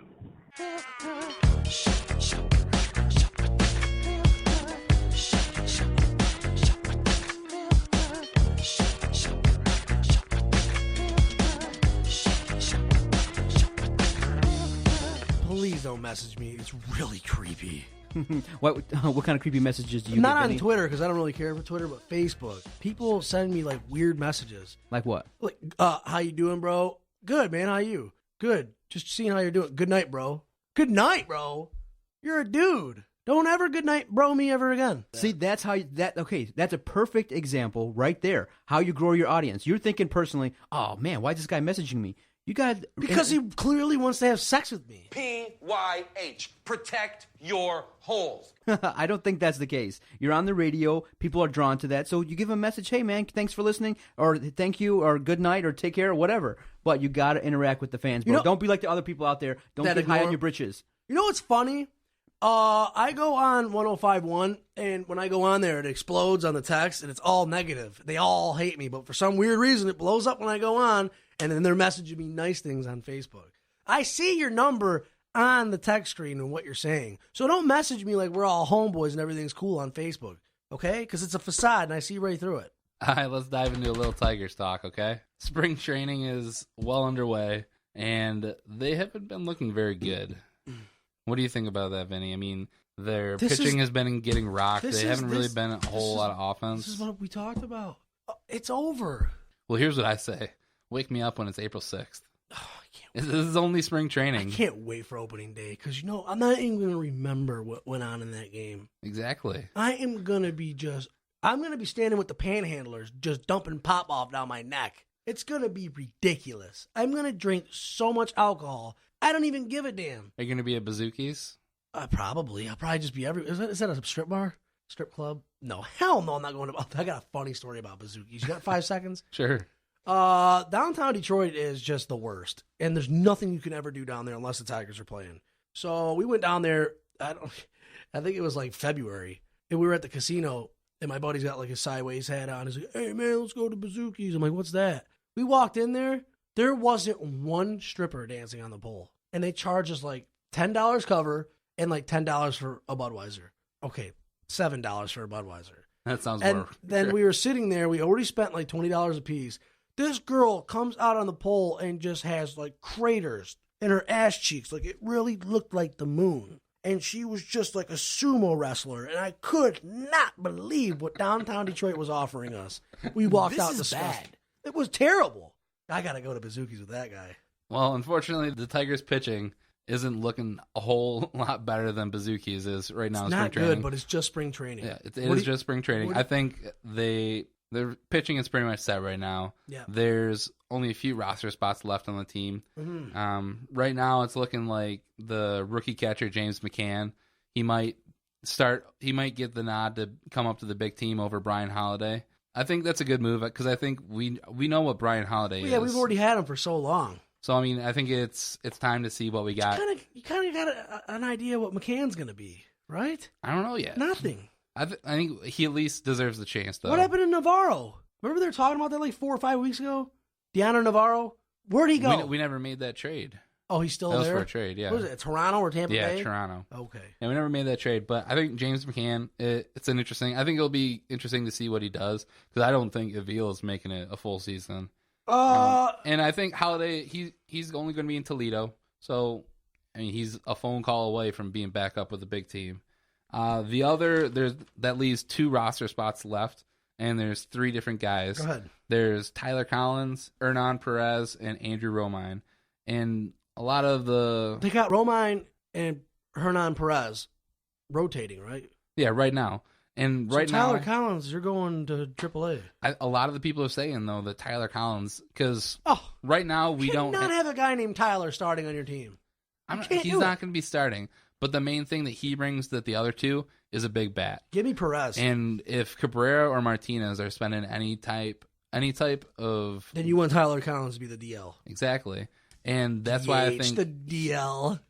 Please don't message me. It's really creepy. What kind of creepy messages do you Not get, on Vinny? Twitter, because I don't really care for Twitter, but Facebook. People send me like weird messages. Like what? Like, how you doing, bro? Good, man. How you? Good. Just seeing how you're doing. Good night, bro. Good night, bro. You're a dude. Don't ever good night, bro, me ever again. See, that's how that's a perfect example right there. How you grow your audience. You're thinking personally, oh man, why is this guy messaging me? You got because he clearly wants to have sex with me. PYH. Protect your holes. I don't think that's the case. You're on the radio. People are drawn to that. So you give a message, hey, man, thanks for listening, or thank you, or good night, or take care, or whatever. But you got to interact with the fans, bro. Don't be like the other people out there. Don't get high on your britches. You know what's funny? I go on 105.1, and when I go on there, it explodes on the text, and it's all negative. They all hate me, but for some weird reason, it blows up when I go on, and then they're messaging me nice things on Facebook. I see your number on the text screen and what you're saying, so don't message me like we're all homeboys and everything's cool on Facebook, okay? Because it's a facade, and I see right through it. All right, let's dive into a little Tigers talk, okay? Spring training is well underway, and they haven't been looking very good. What do you think about that, Vinny? I mean, their pitching has been getting rocked. They haven't really been a whole lot of offense. This is what we talked about. It's over. Well, here's what I say. Wake me up when it's April 6th. Oh, I can't wait. This is only spring training. I can't wait for opening day because, I'm not even going to remember what went on in that game. Exactly. I'm going to be standing with the panhandlers just dumping pop-off down my neck. It's going to be ridiculous. I'm going to drink so much alcohol, I don't even give a damn. Are you going to be at Bazooki's? Probably. I'll probably just be everywhere. Is that a strip bar? Strip club? No. Hell no, I'm not going to. I got a funny story about Bazooki's. You got 5 seconds? Sure. Downtown Detroit is just the worst. And there's nothing you can ever do down there unless the Tigers are playing. So we went down there, I think it was like February. And we were at the casino, and my buddy's got like his sideways hat on. He's like, hey man, let's go to Bazooki's. I'm like, what's that? We walked in there. There wasn't one stripper dancing on the pole. And they charged us like $10 cover and like $10 for a Budweiser. Okay, $7 for a Budweiser. That sounds and more. Then we were sitting there. We already spent like $20 a piece. This girl comes out on the pole and just has like craters in her ass cheeks. Like it really looked like the moon. And she was just like a sumo wrestler. And I could not believe what downtown Detroit was offering us. We walked out disgusted. It was terrible. I got to go to Bazooki's with that guy. Well, unfortunately, the Tigers' pitching isn't looking a whole lot better than Bazooki's is right now. It's not good, but it's just spring training. Yeah, it is just spring training. I think their pitching is pretty much set right now. Yeah. There's only a few roster spots left on the team. Mm-hmm. Right now, it's looking like the rookie catcher, James McCann, he might get the nod to come up to the big team over Brian Holiday. I think that's a good move because I think we know what Brian Holiday is. Yeah, we've already had him for so long. So, I mean, I think it's time to see what we got. You kind of got an idea what McCann's going to be, right? I don't know yet. Nothing. I think he at least deserves the chance, though. What happened to Navarro? Remember they were talking about that like 4 or 5 weeks ago? Deanna Navarro? Where'd he go? We never made that trade. Oh, he's still there? That was for a trade, yeah. What was it, Toronto or Tampa Bay? Yeah, Toronto. Okay. And we never made that trade, but I think James McCann, I think it'll be interesting to see what he does, because I don't think Avila is making it a full season. And I think Holiday, he's only going to be in Toledo, so, I mean, he's a phone call away from being back up with the big team. That leaves 2 roster spots left, and there's 3 different guys. Go ahead. There's Tyler Collins, Hernan Perez, and Andrew Romine. And a lot of they got Romine and Hernan Perez rotating, right? Yeah, right now. And right now, Tyler Collins, you're going to AAA. A lot of the people are saying though that Tyler Collins, because right now we don't have a guy named Tyler starting on your team. He's not going to be starting. But the main thing that he brings that the other 2 is a big bat. Give me Perez. And if Cabrera or Martinez are spending any type of, then you want Tyler Collins to be the DL. Exactly. And that's why I think the DL.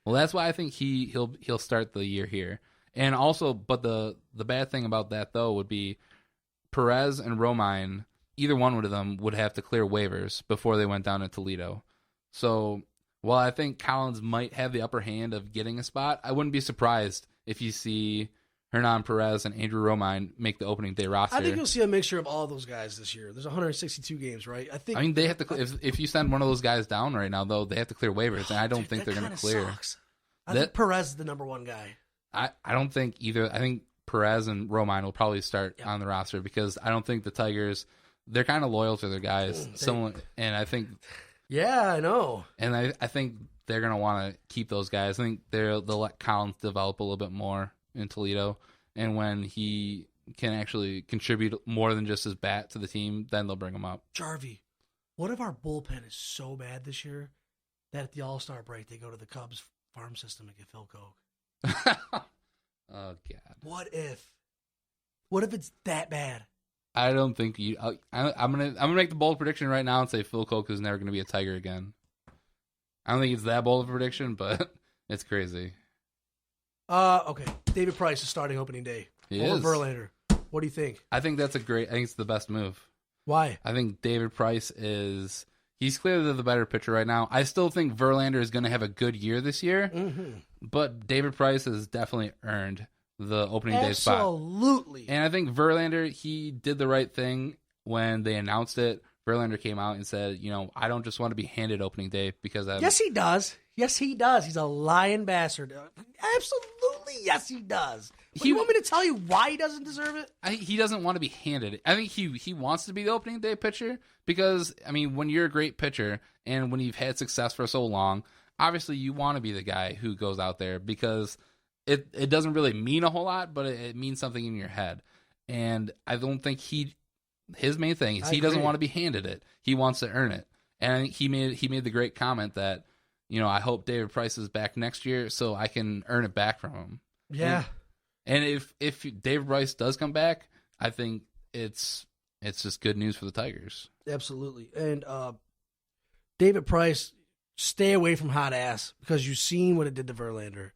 Well, that's why I think he'll start the year here. And also, but the bad thing about that though would be Perez and Romine. Either one of them would have to clear waivers before they went down to Toledo. So while I think Collins might have the upper hand of getting a spot, I wouldn't be surprised if you see Hernan Perez and Andrew Romine make the opening day roster. I think you'll see a mixture of all those guys this year. There's 162 games, right? I mean, they have to. If you send one of those guys down right now, though, they have to clear waivers, and I don't think they're going to clear. Sucks. I think Perez is the number 1 guy. I don't think either. I think Perez and Romine will probably start on the roster because I don't think the Tigers. They're kind of loyal to their guys. And I think. Yeah, I know. And I think they're going to want to keep those guys. I think they'll let Collins develop a little bit more in Toledo. And when he can actually contribute more than just his bat to the team, then they'll bring him up. Jarvi, what if our bullpen is so bad this year that at the All-Star break they go to the Cubs farm system and get Phil Koch? Oh, God. What if it's that bad? I don't think you. I'm gonna make the bold prediction right now and say Phil Koch is never gonna be a Tiger again. I don't think it's that bold of a prediction, but it's crazy. Okay. David Price is starting opening day over Verlander. What do you think? I think that's I think it's the best move. Why? I think David Price he's clearly the better pitcher right now. I still think Verlander is going to have a good year this year, but David Price has definitely earned the opening day spot. Absolutely. And I think Verlander, he did the right thing when they announced it. Verlander came out and said, I don't just want to be handed opening day because Yes, he does. Yes, he does. He's a lying bastard. Absolutely, yes, he does. You want me to tell you why he doesn't deserve it? He doesn't want to be handed it. I think he wants to be the opening day pitcher because, when you're a great pitcher and when you've had success for so long, obviously you want to be the guy who goes out there because it doesn't really mean a whole lot, but it means something in your head. And I don't think his main thing is he doesn't want to be handed it. He wants to earn it. And he made the great comment that, I hope David Price is back next year so I can earn it back from him. Yeah. And if David Price does come back, I think it's just good news for the Tigers. Absolutely. And David Price, stay away from hot ass because you've seen what it did to Verlander.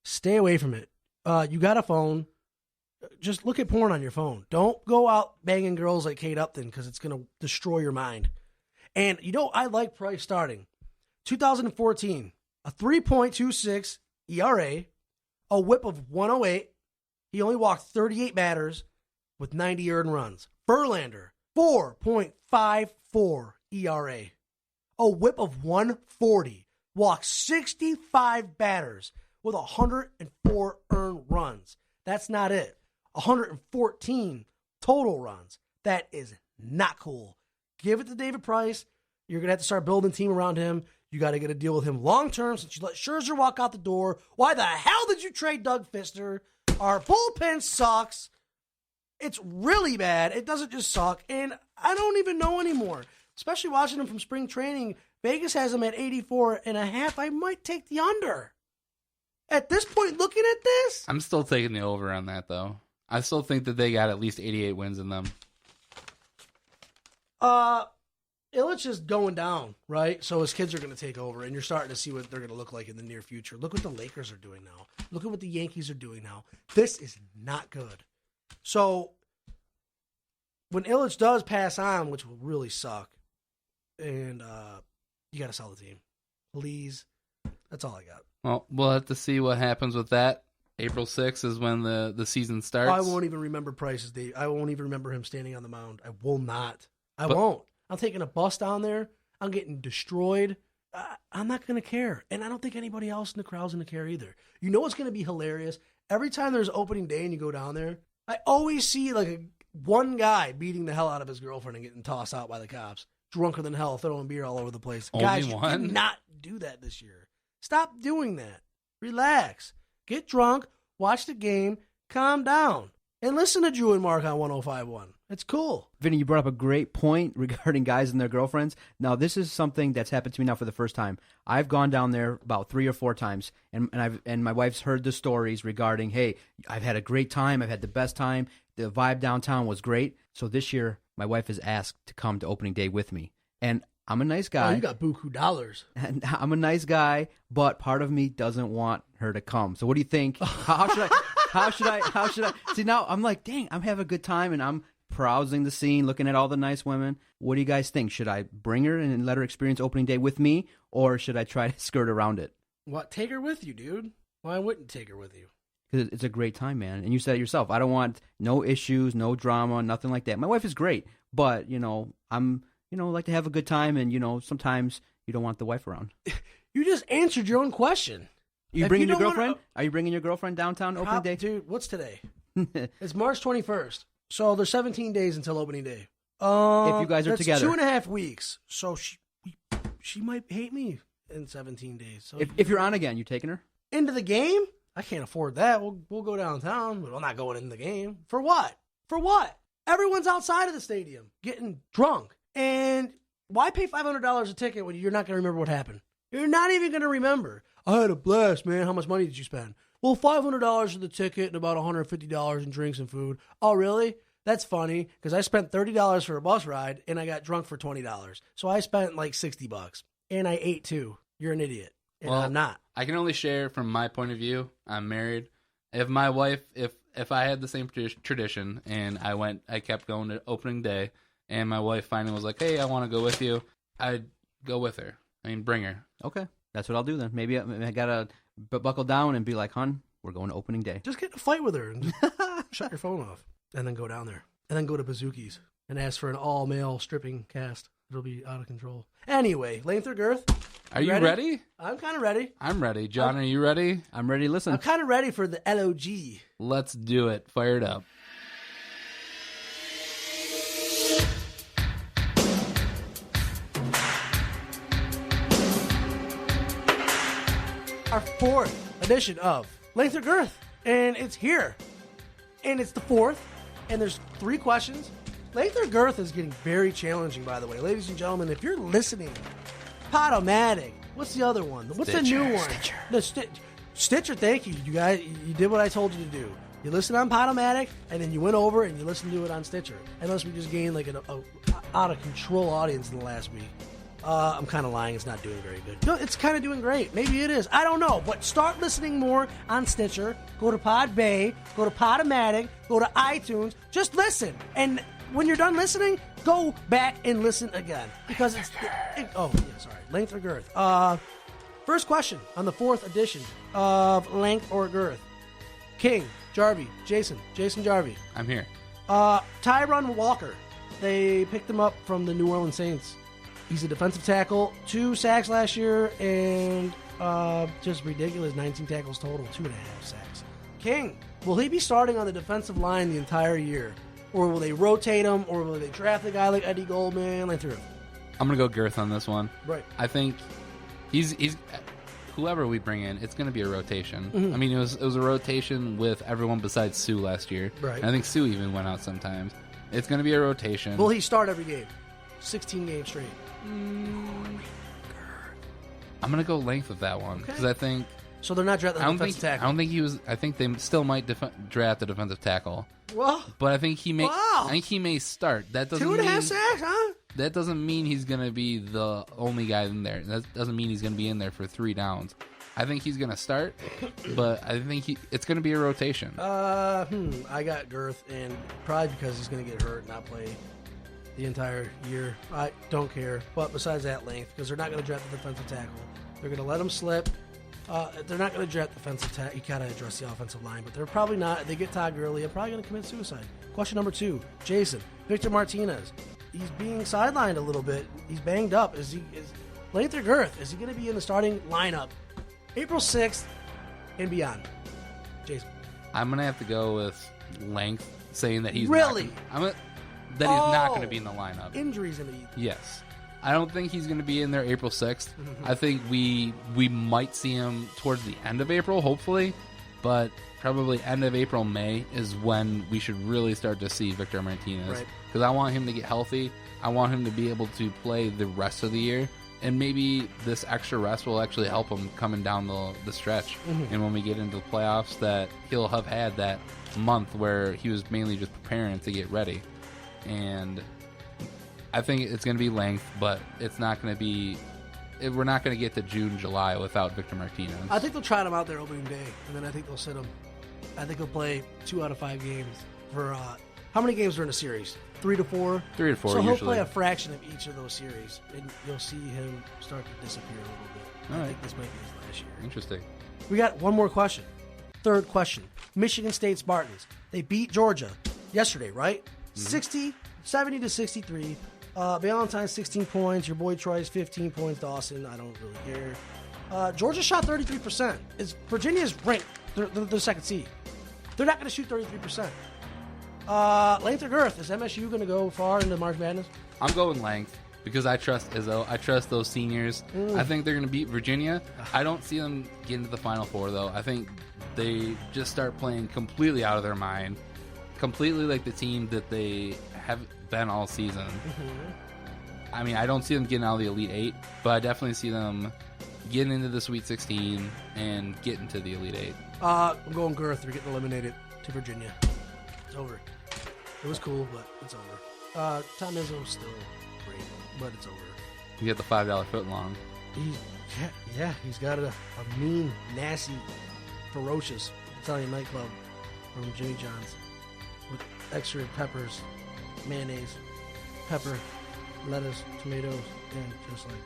Stay away from it. You got a phone. Just look at porn on your phone. Don't go out banging girls like Kate Upton because it's going to destroy your mind. And, I like Price starting. 2014, a 3.26 ERA, a whip of 108. He only walked 38 batters with 90 earned runs. Verlander, 4.54 ERA, a whip of 140, walked 65 batters with 104 earned runs. That's not it. 114 total runs. That is not cool. Give it to David Price. You're going to have to start building a team around him. You got to get a deal with him long term since you let Scherzer walk out the door. Why the hell did you trade Doug Fister? Our bullpen sucks. It's really bad. It doesn't just suck. And I don't even know anymore. Especially watching him from spring training. Vegas has him at 84.5. I might take the under. At this point, looking at this, I'm still taking the over on that, though. I still think that they got at least 88 wins in them. Illich is going down, right? So his kids are going to take over, and you're starting to see what they're going to look like in the near future. Look what the Lakers are doing now. Look at what the Yankees are doing now. This is not good. So when Illich does pass on, which will really suck, and you got to sell the team. Please. That's all I got. Well, we'll have to see what happens with that. April 6th is when the season starts. I won't even remember Price's date. I won't even remember him standing on the mound. I will not. I won't. I'm taking a bus down there. I'm getting destroyed. I'm not going to care. And I don't think anybody else in the crowd's going to care either. You know what's going to be hilarious? Every time there's opening day and you go down there, I always see one guy beating the hell out of his girlfriend and getting tossed out by the cops. Drunker than hell, throwing beer all over the place. Only Guys, one? you cannot do that this year. Stop doing that. Relax. Get drunk, watch the game, calm down, and listen to Drew and Mark on 105.1. It's cool. Vinny, you brought up a great point regarding guys and their girlfriends. Now, this is something that's happened to me now for the first time. I've gone down there about 3 or 4 times, and my wife's heard the stories regarding, hey, I've had a great time. I've had the best time. The vibe downtown was great. So this year, my wife is asked to come to opening day with me. And I'm a nice guy. Oh, you got buku dollars. And I'm a nice guy, but part of me doesn't want her to come. So what do you think? How should I? See, now I'm like, dang, I'm having a good time, and I'm browsing the scene, looking at all the nice women. What do you guys think? Should I bring her and let her experience opening day with me, or should I try to skirt around it? What? Take her with you, dude. Why wouldn't take her with you? Because it's a great time, man. And you said it yourself. I don't want no issues, no drama, nothing like that. My wife is great, but, I'm, like to have a good time, and, sometimes you don't want the wife around. You just answered your own question. You bringing your girlfriend? Are you bringing your girlfriend downtown opening day? Dude, what's today? It's March 21st. So there's 17 days until opening day. If you guys are together. 2.5 weeks. So she might hate me in 17 days. So if you're on again, you taking her? Into the game? I can't afford that. We'll go downtown, but I'm not going in the game. For what? For what? Everyone's outside of the stadium getting drunk. And why pay $500 a ticket when you're not going to remember what happened? You're not even going to remember. I had a blast, man. How much money did you spend? Well, $500 for the ticket and about $150 in drinks and food. Oh, really? That's funny because I spent $30 for a bus ride and I got drunk for $20. So I spent like $60. And I ate too. You're an idiot. and I'm not. I can only share from my point of view. I'm married. If my wife, if I had the same tradition and I kept going to opening day, and my wife finally was like, "Hey, I want to go with you," I'd go with her. I mean, bring her. Okay, that's what I'll do then. Maybe I gotta buckle down and be like, "Hun, we're going to opening day." Just get in a fight with her and just shut your phone off, and then go down there, and then go to Bazooki's and ask for an all-male stripping cast. It'll be out of control. Anyway, length or girth? Are you ready? I'm kind of ready. I'm ready. John, are you ready? I'm ready to listen. I'm kind of ready for the LOG. Let's do it. Fire it up. Our 4th edition of Length or Girth, and it's here. And it's the 4th, and there's 3 questions. Length or Girth is getting very challenging, by the way. Ladies and gentlemen, if you're listening, Podomatic, what's the other one? What's the new one? Stitcher, thank you. You guys, you did what I told you to do. You listened on Podomatic, and then you went over and you listened to it on Stitcher. Unless we just gained like an out-of-control audience in the last week. I'm kind of lying. It's not doing very good. No, it's kind of doing great. Maybe it is. I don't know. But start listening more on Stitcher. Go to Podbay. Go to Podomatic. Go to iTunes. Just listen. And when you're done listening, go back and listen again. Because sorry. Length or Girth. First question on the 4th edition of Length or Girth. King, Jarvi, Jason Jarvi. I'm here. Tyron Walker. They picked him up from the New Orleans Saints. He's a defensive tackle, 2 sacks last year, and just ridiculous 19 tackles total, 2.5 sacks. King, will he be starting on the defensive line the entire year? Or will they rotate him, or will they draft a guy like Eddie Goldman? I'm going to go Girth on this one. Right. I think he's whoever we bring in, it's going to be a rotation. Mm-hmm. I mean, it was a rotation with everyone besides Sue last year. Right. And I think Sue even went out sometimes. It's going to be a rotation. Will he start every game? 16 games straight. I'm going to go length with that one because I think. So they're not drafting the defensive tackle. I don't think he was. I think they still might draft the defensive tackle. Well, but I think he may. Wow. I think he may start. That doesn't 2.5 sacks, huh? That doesn't mean he's going to be the only guy in there. That doesn't mean he's going to be in there for 3 downs. I think he's going to start, but I think it's going to be a rotation. I got Girth, and probably because he's going to get hurt and not play the entire year. I don't care. But besides that length, because they're not going to draft the defensive tackle. They're going to let him slip. They're not going to draft defensive tackle. You got to address the offensive line, but they're probably not. They get Todd Gurley. They're probably going to commit suicide. Question number 2, Jason. Victor Martinez. He's being sidelined a little bit. He's banged up. Is length or Girth? Is he going to be in the starting lineup April 6th and beyond? Jason. I'm going to have to go with length, saying that he's really. He's not going to be in the lineup. Injuries in the Yes. I don't think he's going to be in there April 6th. I think we might see him towards the end of April, hopefully, but probably end of April, May is when we should really start to see Victor Martinez. Because I want him to get healthy. I want him to be able to play the rest of the year. And maybe this extra rest will actually help him coming down the stretch. And when we get into the playoffs, that he'll have had that month where he was mainly just preparing to get ready. And I think it's going to be length, but it's not going to be. We're not going to get to June, July without Victor Martinez. I think they'll try him out there opening day, and then I think they'll sit him. I think he'll play 2 out of 5 games for. How many games are in a series? 3 to 4. 3 to 4. So he'll usually play a fraction of each of those series, and you'll see him start to disappear a little bit. I think this might be his last year. Interesting. We got one more question. 3rd question. Michigan State Spartans. They beat Georgia yesterday, right? 70 to 63. Valentine's 16 points. Your boy Troy's 15 points. Dawson, I don't really care. Georgia shot 33%. Virginia's ranked. They're the 2nd seed. They're not going to shoot 33%. Length or Girth? Is MSU going to go far into March Madness? I'm going length because I trust Izzo. I trust those seniors. I think they're going to beat Virginia. I don't see them getting to the Final Four, though. I think they just start playing completely out of their mind. Completely like the team that they have been all season. I mean, I don't see them getting out of the Elite 8, but I definitely see them getting into the Sweet 16 and getting to the Elite 8. I'm going Girth. They're getting eliminated to Virginia. It's over. It was cool, but it's over. Tom Izzo's still great, but it's over. You get the $5 footlong. He's got a mean, nasty, ferocious Italian nightclub from Jimmy John's with extra peppers, mayonnaise, pepper, lettuce, tomatoes, and just like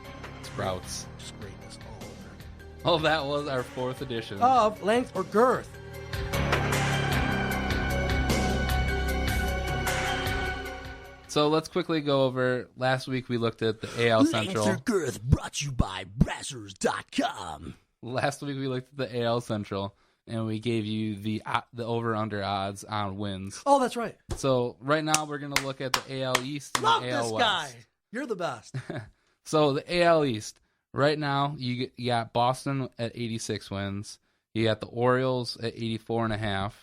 Sprouts. Just greatness all over. Oh, that was our 4th edition of Length or Girth. So let's quickly go over. Last week we looked at the AL Central. Length or Girth brought to you by Brassers.com. Last week we looked at the AL Central, and we gave you the over-under odds on wins. Oh, that's right. So right now we're going to look at the AL East and Love the AL this West. guy. You're the best. So the AL East, right now you got Boston at 86 wins. You got the Orioles at 84.5.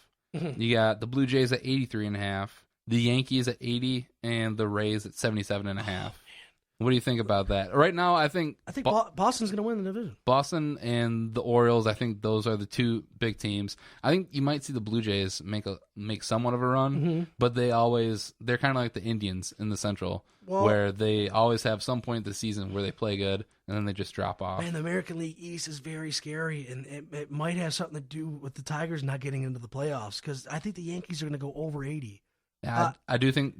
You got the Blue Jays at 83.5. The Yankees at 80, and the Rays at 77.5. What do you think about that? Right now, I think Boston's going to win the division. Boston and the Orioles, I think those are the two big teams. I think you might see the Blue Jays make somewhat of a run, but they're kind of like the Indians in the Central, where they always have some point in the season where they play good, and then they just drop off. Man, the American League East is very scary, and it might have something to do with the Tigers not getting into the playoffs, because I think the Yankees are going to go over 80. I do think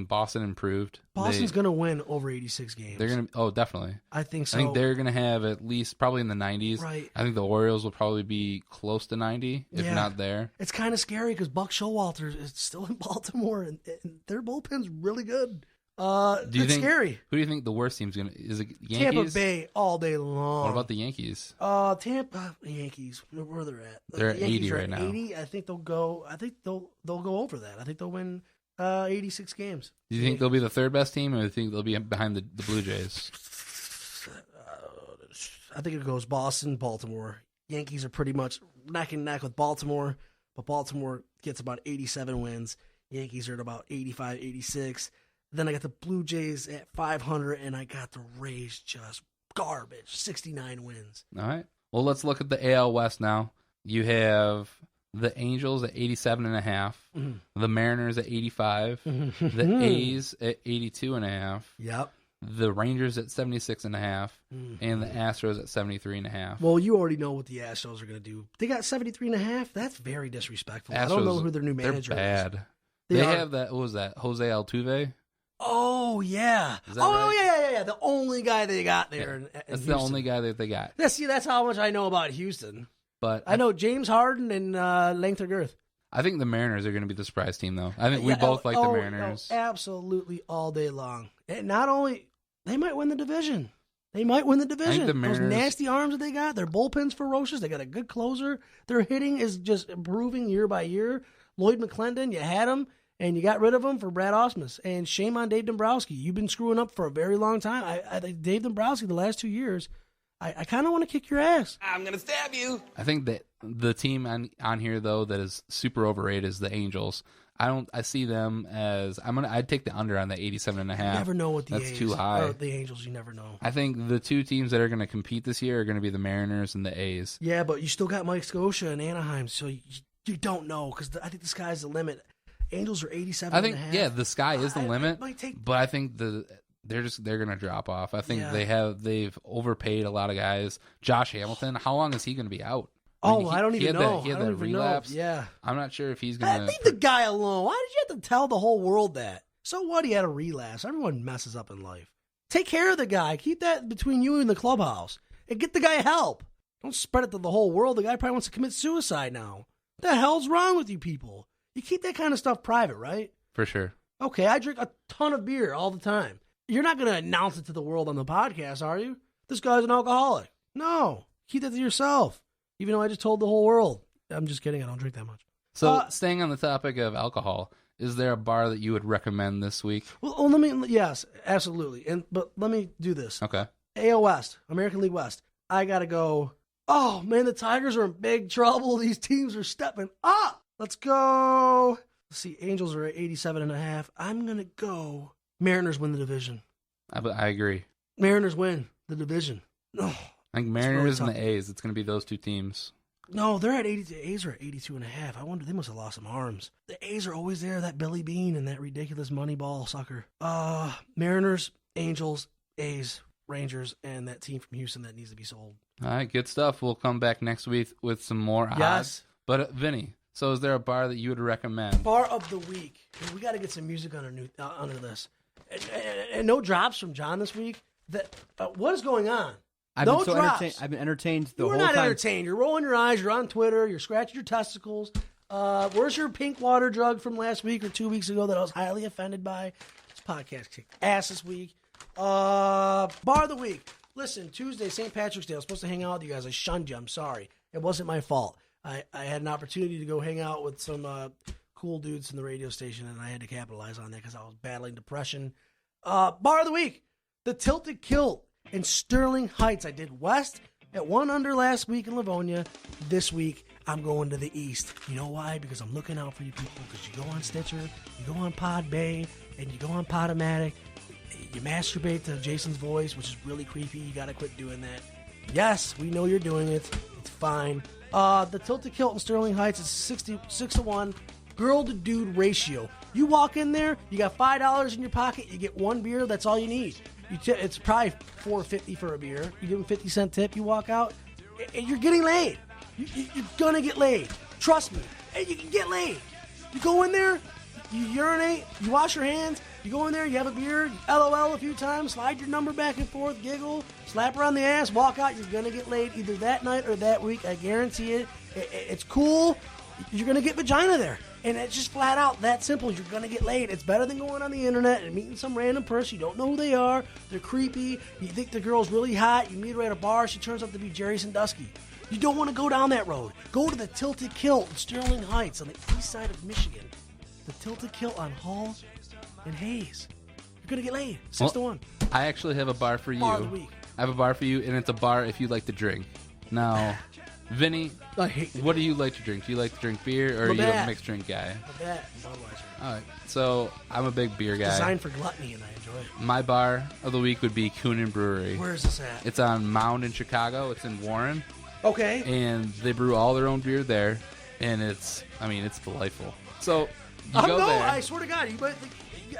Boston improved. Boston's going to win over 86 games. They're going to, definitely. I think so. I think they're going to have at least probably in the 90s. Right. I think the Orioles will probably be close to 90, if not there. It's kind of scary because Buck Showalter is still in Baltimore, and their bullpen's really good. It's scary. Who do you think the worst team's going to? Is it Yankees? Tampa Bay all day long. What about the Yankees? Tampa Yankees. Where they're at? They're at 80 right now. 80. I think they'll go. I think they'll go over that. I think they'll win 86 games. Do you think they'll be the third best team, or do you think they'll be behind the Blue Jays? I think it goes Boston, Baltimore. Yankees are pretty much neck and neck with Baltimore, but Baltimore gets about 87 wins. Yankees are at about 85, 86. Then I got the Blue Jays at 500, and I got the Rays just garbage, 69 wins. All right. Well, let's look at the AL West now. You have the Angels at 87.5, the Mariners at 85, the A's at 82.5. Yep. The Rangers at 76.5, and the Astros at 73.5. Well, you already know what the Astros are going to do. They got 73.5. That's very disrespectful. I don't know who their new manager is. They're bad. They have that. What was that? Jose Altuve. Oh yeah. Yeah. The only guy they got there. Yeah. That's the only guy that they got. That's how much I know about Houston. But I know James Harden and Length or Girth. I think the Mariners are going to be the surprise team, though. I think we both like the Mariners. No, absolutely all day long. And not only they might win the division. They might win the division. I think the Mariners, those nasty arms that they got, their bullpen's ferocious. They got a good closer. Their hitting is just improving year by year. Lloyd McClendon, you had him, and you got rid of him for Brad Ausmus. And shame on Dave Dombrowski. You've been screwing up for a very long time. I think Dave Dombrowski, the last 2 years, I kind of want to kick your ass. I'm going to stab you. I think that the team on here, though, that is super overrated is the Angels. I see them as I'd take the under on the 87.5. You never know what the That's A's, too high. or the Angels, you never know. I think the two teams that are going to compete this year are going to be the Mariners and the A's. Yeah, but you still got Mike Scotia and Anaheim, so you don't know because I think the sky's the limit. Angels are 87.5. I think the sky is the limit, but I think they're going to drop off. I think they've overpaid a lot of guys. Josh Hamilton, how long is he going to be out? I don't even know. He had that relapse. Yeah. I'm not sure if he's going to... Leave the guy alone. Why did you have to tell the whole world that? So what? He had a relapse. Everyone messes up in life. Take care of the guy. Keep that between you and the clubhouse. And get the guy help. Don't spread it to the whole world. The guy probably wants to commit suicide now. What the hell's wrong with you people? You keep that kind of stuff private, right? For sure. Okay, I drink a ton of beer all the time. You're not going to announce it to the world on the podcast, are you? This guy's an alcoholic. No. Keep that to yourself. Even though I just told the whole world. I'm just kidding. I don't drink that much. So, staying on the topic of alcohol, is there a bar that you would recommend this week? Well, yes, absolutely. But let me do this. Okay. AL West, American League West. I got to go. Oh, man, the Tigers are in big trouble. These teams are stepping up. Let's go. Let's see. Angels are at 87.5. I'm going to go. Mariners win the division. I agree. Mariners win the division. Oh. I think Mariners and the A's, it's going to be those two teams. No, they're at 80. The A's are at 82.5. I wonder, they must have lost some arms. The A's are always there, that Billy Bean and that ridiculous Moneyball sucker. Mariners, Angels, A's. Rangers and that team from Houston that needs to be sold. All right, good stuff. We'll come back next week with some more odds. Yes. But Vinny, so is there a bar that you would recommend? Bar of the week. We got to get some music under this. And no drops from John this week. What is going on? I've no been so drops. I've been entertained the whole You're time. not entertained. You're rolling your eyes. You're on Twitter. You're scratching your testicles. Where's your pink water drug from last week or 2 weeks ago that I was highly offended by? This podcast kicked ass this week. Bar of the week. Listen, Tuesday, St. Patrick's Day. I was supposed to hang out with you guys. I shunned you. I'm sorry. It wasn't my fault. I had an opportunity to go hang out with some cool dudes from the radio station, and I had to capitalize on that because I was battling depression. Bar of the week. The Tilted Kilt in Sterling Heights. I did West at 1 under last week in Livonia. This week, I'm going to the East. You know why? Because I'm looking out for you people. Because you go on Stitcher, you go on Podbay, and you go on Podomatic. You masturbate to Jason's voice, which is really creepy. You got to quit doing that. Yes, we know you're doing it. It's fine. The Tilted Kilt in Sterling Heights is 6-1 girl-to-dude ratio. You walk in there, you got $5 in your pocket, you get one beer, that's all you need. It's probably $4.50 for a beer. You give them 50-cent tip, you walk out, and you're getting laid. You're going to get laid. Trust me. And you can get laid. You go in there, you urinate, you wash your hands, you go in there, you have a beer, you LOL a few times, slide your number back and forth, giggle, slap her on the ass, walk out, you're going to get laid either that night or that week. I guarantee it. It's cool. You're going to get vagina there. And it's just flat out that simple. You're going to get laid. It's better than going on the internet and meeting some random person. You don't know who they are. They're creepy. You think the girl's really hot. You meet her at a bar. She turns out to be Jerry Sandusky. You don't want to go down that road. Go to the Tilted Kilt in Sterling Heights on the east side of Michigan. The Tilted Kilt on Hall and Hayes. You're going to get laid. 6-1. I actually have a bar for you. Bar of the week. I have a bar for you, and it's a bar if you like to drink. Now, Vinny, what do you like to drink? Do you like to drink beer, or are you a mixed drink guy? All right, so I'm a big beer guy. Designed for gluttony, and I enjoy it. My bar of the week would be Coonan Brewery. Where is this at? It's on Mound in Chicago. It's in Warren. Okay. And they brew all their own beer there, and it's delightful. So you go there. I swear to God, you might think,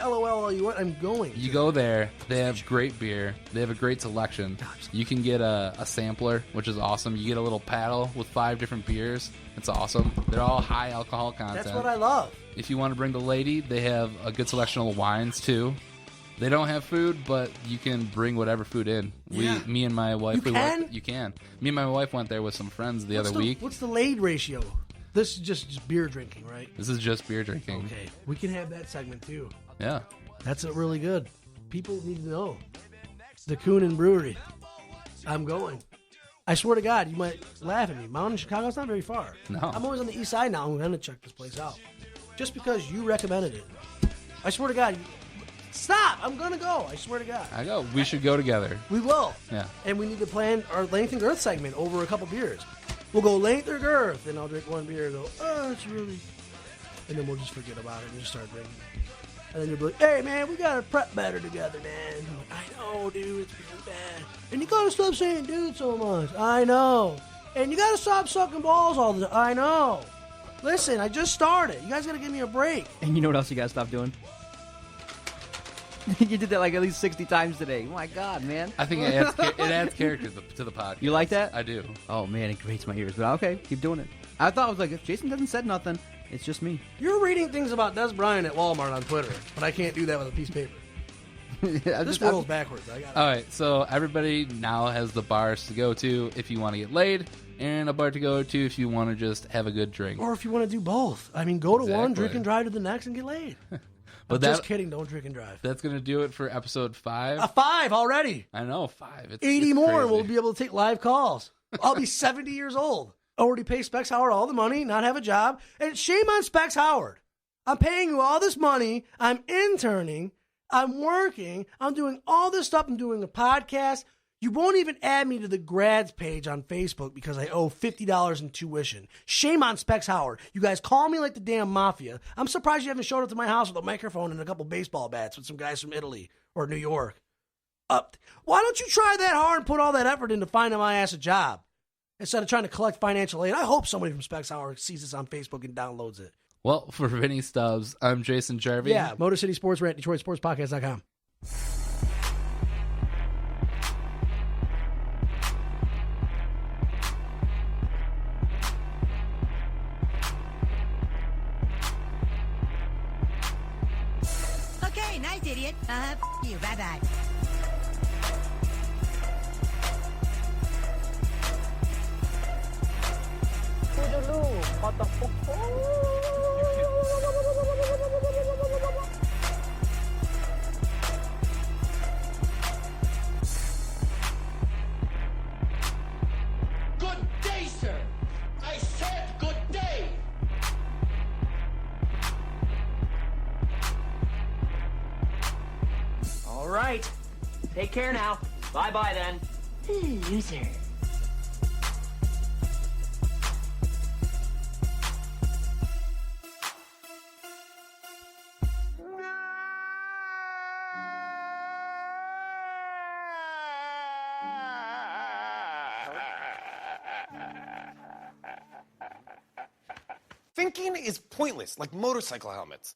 LOL all you want. I'm going. You go there. They have great beer. They have a great selection. You can get a sampler, which is awesome. You get a little paddle with 5 different beers. It's awesome. They're all high alcohol content. That's what I love. If you want to bring the lady, they have a good selection of wines too. They don't have food, but you can bring whatever food in. Me and my wife, you can. Me and my wife went there with some friends the other week. What's the laid ratio? This is just beer drinking, right? This is just beer drinking. Okay, we can have that segment too. Yeah. That's really good. People need to know. The Coonan Brewery. I'm going. I swear to God, you might laugh at me. Mountain Chicago's not very far. No. I'm always on the east side now. I'm going to check this place out. Just because you recommended it. I swear to God. Stop! I'm going to go. I swear to God. I go. We should go together. We will. Yeah. And we need to plan our length and girth segment over a couple beers. We'll go length or girth, and I'll drink one beer and go, oh, it's really... And then we'll just forget about it and just start drinking. And then you'll be like, hey, man, we got to prep better together, man. I'm like, I know, dude, it's really bad. And you got to stop saying dude so much. I know. And you got to stop sucking balls all the time. I know. Listen, I just started. You guys got to give me a break. And you know what else you got to stop doing? You did that like at least 60 times today. Oh, my God, man. I think it adds character to the podcast. You like that? I do. Oh, man, it grates my ears. But okay, keep doing it. I thought I was like, if Jason hasn't said nothing, it's just me. You're reading things about Des Bryant at Walmart on Twitter, but I can't do that with a piece of paper. This world's backwards. All right, so everybody now has the bars to go to if you want to get laid, and a bar to go to if you want to just have a good drink. Or if you want to do both. I mean, go to one, drink and drive to the next, and get laid. But just kidding. Don't drink and drive. That's going to do it for episode 5. 5 already. I know, 5. It's 80 it's more, crazy. and we'll be able to take live calls. I'll be 70 years old. Already pay Specs Howard all the money, not have a job. And shame on Specs Howard. I'm paying you all this money. I'm interning. I'm working. I'm doing all this stuff. I'm doing a podcast. You won't even add me to the grads page on Facebook because I owe $50 in tuition. Shame on Specs Howard. You guys call me like the damn mafia. I'm surprised you haven't showed up to my house with a microphone and a couple baseball bats with some guys from Italy or New York. Why don't you try that hard and put all that effort into finding my ass a job instead of trying to collect financial aid? I hope somebody from Specs Howard sees this on Facebook and downloads it. Well, for Vinny Stubbs, I'm Jason Jarvi. Yeah, Motor City Sports Rant, DetroitSportsPodcast.com. Very nice, idiot. You. Bye-bye. Good day, sir. I said good day. All right. Take care now. Bye-bye then. Loser. Thinking is pointless, like motorcycle helmets.